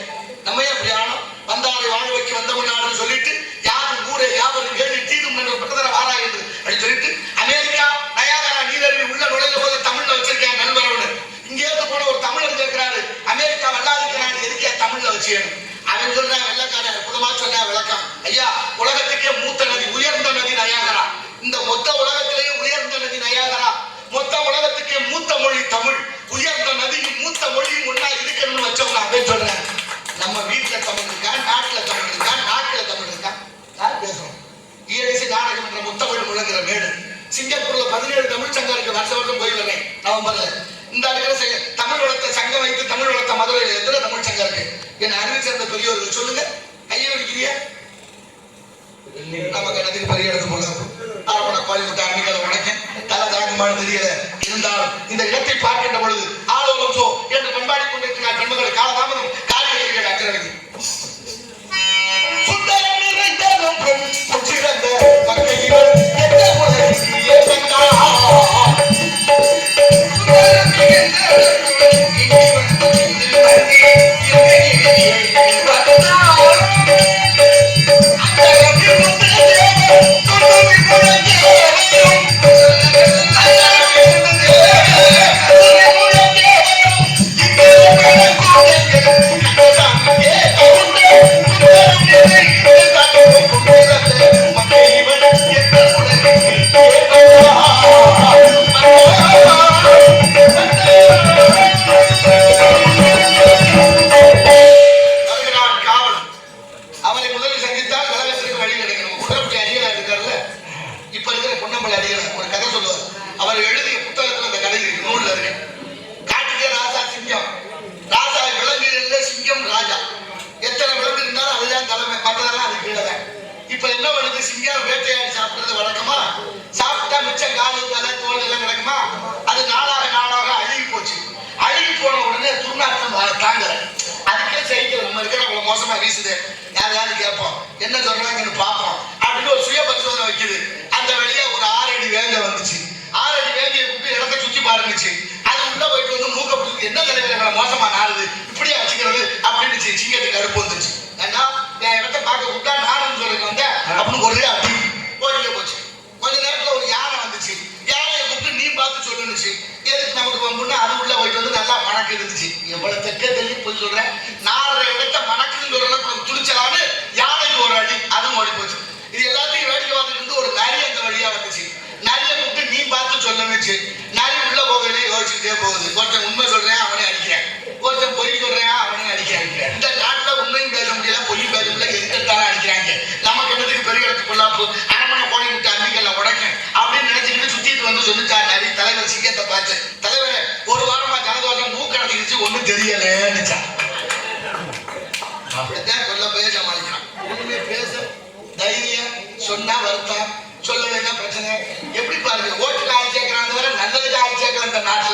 [SPEAKER 1] நம்ம ஏன் அப்படி ஆனோம்? வந்தாரை வாழ வைக்க வந்தவனான்னு சொல்லிட்டு யாரும் ஊரே யாவரும் கேள்வி தீரும் என்ற பிரதமர வாரா என்று அப்படின்னு சொல்லிட்டு அமெரிக்கா நயாகரா நீரருவி உள்ள நுழைந்த போது தமிழ்ல வச்சிருக்கேன் நண்பரோடு. இங்கே இருந்து போன ஒரு தமிழர் கேட்கிறாரு, அமெரிக்கா வெள்ளாதிக்கிறான் எதுக்கே தமிழ்ல வச்சுக்கணும். அவன் சொல்றான், வெள்ளக்காரன் அற்புதமா சொன்ன விளக்கம். ஐயா, உலகத்துக்கே மூத்த நதி, உயர்ந்த நதி நயாகரா. இந்த மொத்த உலகத்திலேயே உயர்ந்த நதி நயாகரா. மொத்த உலகத்துக்கே மூத்த மொழி தமிழ். உயர்ந்த நதியும் மூத்த மொழியும் ஒன்னா இருக்கணும்னு வச்சவங்க அப்படின்னு சொல்றேன். நம்ம வீட்டுல தமிழ் இருக்கா? நாட்டுல தமிழ் இருக்கா? நாட்டுல தமிழ் இருக்கா? யார் பேசுறோம்? ஈரேசி நாடகம் என்ற முத்தமிழ் முழங்குற மேடு. சிங்கப்பூர்ல 17 தமிழ் சங்கம் இருக்கு. வருஷம் போய் வரேன் நவம்பர்ல. இந்த இருக்கிற தமிழ் வளர்த்த சங்கம் வைத்து தமிழ் வளர்த்த மதுரையில் எத்தனை தமிழ் சங்கம் இருக்கு? என் அறிவு சேர்ந்த பெரியவர்கள் சொல்லுங்க. ஐயோ இருக்கிறியா? நம்ம கணத்துக்கு பெரிய இடத்து போல அரவண கோழிமுட்டை அம்மிகளை உடைக்க தலை தாங்குமாறு தெரியல. இருந்தாலும் இந்த இடத்தை பார்க்கின்ற பொழுது ஆலோலம் சோ என்று பண்பாடி கொண்டிருக்கிறார். பெண்மக்களை காலதாமதம் காரியங்கள் அக்கறைக்கு சுந்தரம் நிறைந்ததும் பொச்சிறந்த மங்கையிவர் எந்த உலகிலே மோசமா வீசுது. யாரையாவது கேட்போம், என்ன சொல்றாங்கன்னு பார்ப்போம் அப்படின்னு ஒரு சுய பரிசோதனை வைக்குது. அந்த வழியா ஒரு 6 அடி வேங்க வந்துச்சு. 6 அடி வேங்கியை கூப்பிட்டு இடத்த சுற்றி பாருந்துச்சு. அது உள்ள போயிட்டு வந்து மூக்க பிடிச்சி, என்ன தலைவர்களை மோசமா நாடுது இப்படியா வச்சுக்கிறது அப்படின்னு சிங்கத்துக்கு அறுப்பு வந்துச்சு. ஏன்னா என் இடத்த பார்க்க விட்டா நானும் சொல்லுங்க வந்தேன் அப்படின்னு ஒரே அப்படி ஓடியே போச்சு. கொஞ்ச நேரத்துல ஒரு யானை வந்துச்சு. யானையை கூப்பிட்டு நீ பார்த்து சொல்லுச்சு. எதுக்கு நமக்கு வம்புன்னா அது உள்ள போயிட்டு வந்து நல்லா மணக்கு இருந்துச்சு. எவ்வளவு தெற்க தெரிய போய் சொல்றேன். 4 இடத்த மணக்குன்னு ஒரு அளவுக்கு துணிச்சலான்னு யானைக்கு ஒரு அடி, அதுவும் ஓடி போச்சு. இது எல்லாத்தையும் வேடிக்கை பார்த்துட்டு இருந்து ஒரு நரி அந்த வழியா வந்துச்சு. நரியை கூப்பிட்டு நீ பார்த்து சொல்லுச்சு. நரி உள்ள போகலே யோசிச்சுட்டே போகுது. ஒருத்தன் உண்மை சொல்றேன் அவனே அடிக்கிறேன், ஒருத்தன் பொய் சொல்றேன் அவனே அடிக்கிறேன். இந்த நாட்டுல உண்மையும் பேச முடியல, பொய்யும் பேச முடியல, எதுக்காக அடிக்கிறாங்க. நமக்கு என்னதுக்கு பெரிய இடத்துக்கு கொள்ளாப்பு அரமனை கோழி விட்டு அம்மிக்கல்ல உடைக்க அப்படின்னு நினைச்சுக்கிட்டு சுத்திட்டு வந்து சொல்லிச்சா நரி. தலைவர் சிங்கத்தை பார்த்து, தலைவரே ஒரு வாரமா ஜனதோஷம் மூக்கடைச்சிருச்சு ஒண்ணும் தெரியலன்னுச்சா. அப்படித்தான் கொல்ல போய் சமாளிக்கிறான். ஒண்ணுமே பேச தைரியம் சொன்னா வருத்தம், சொல்லலைன்னா பிரச்சனை. எப்படி பாருங்க, ஓட்டுக்கு ஆள் சேர்க்கிறான், நல்லதுக்கு ஆள் சேர்க்கல இந்த நாட்டுல.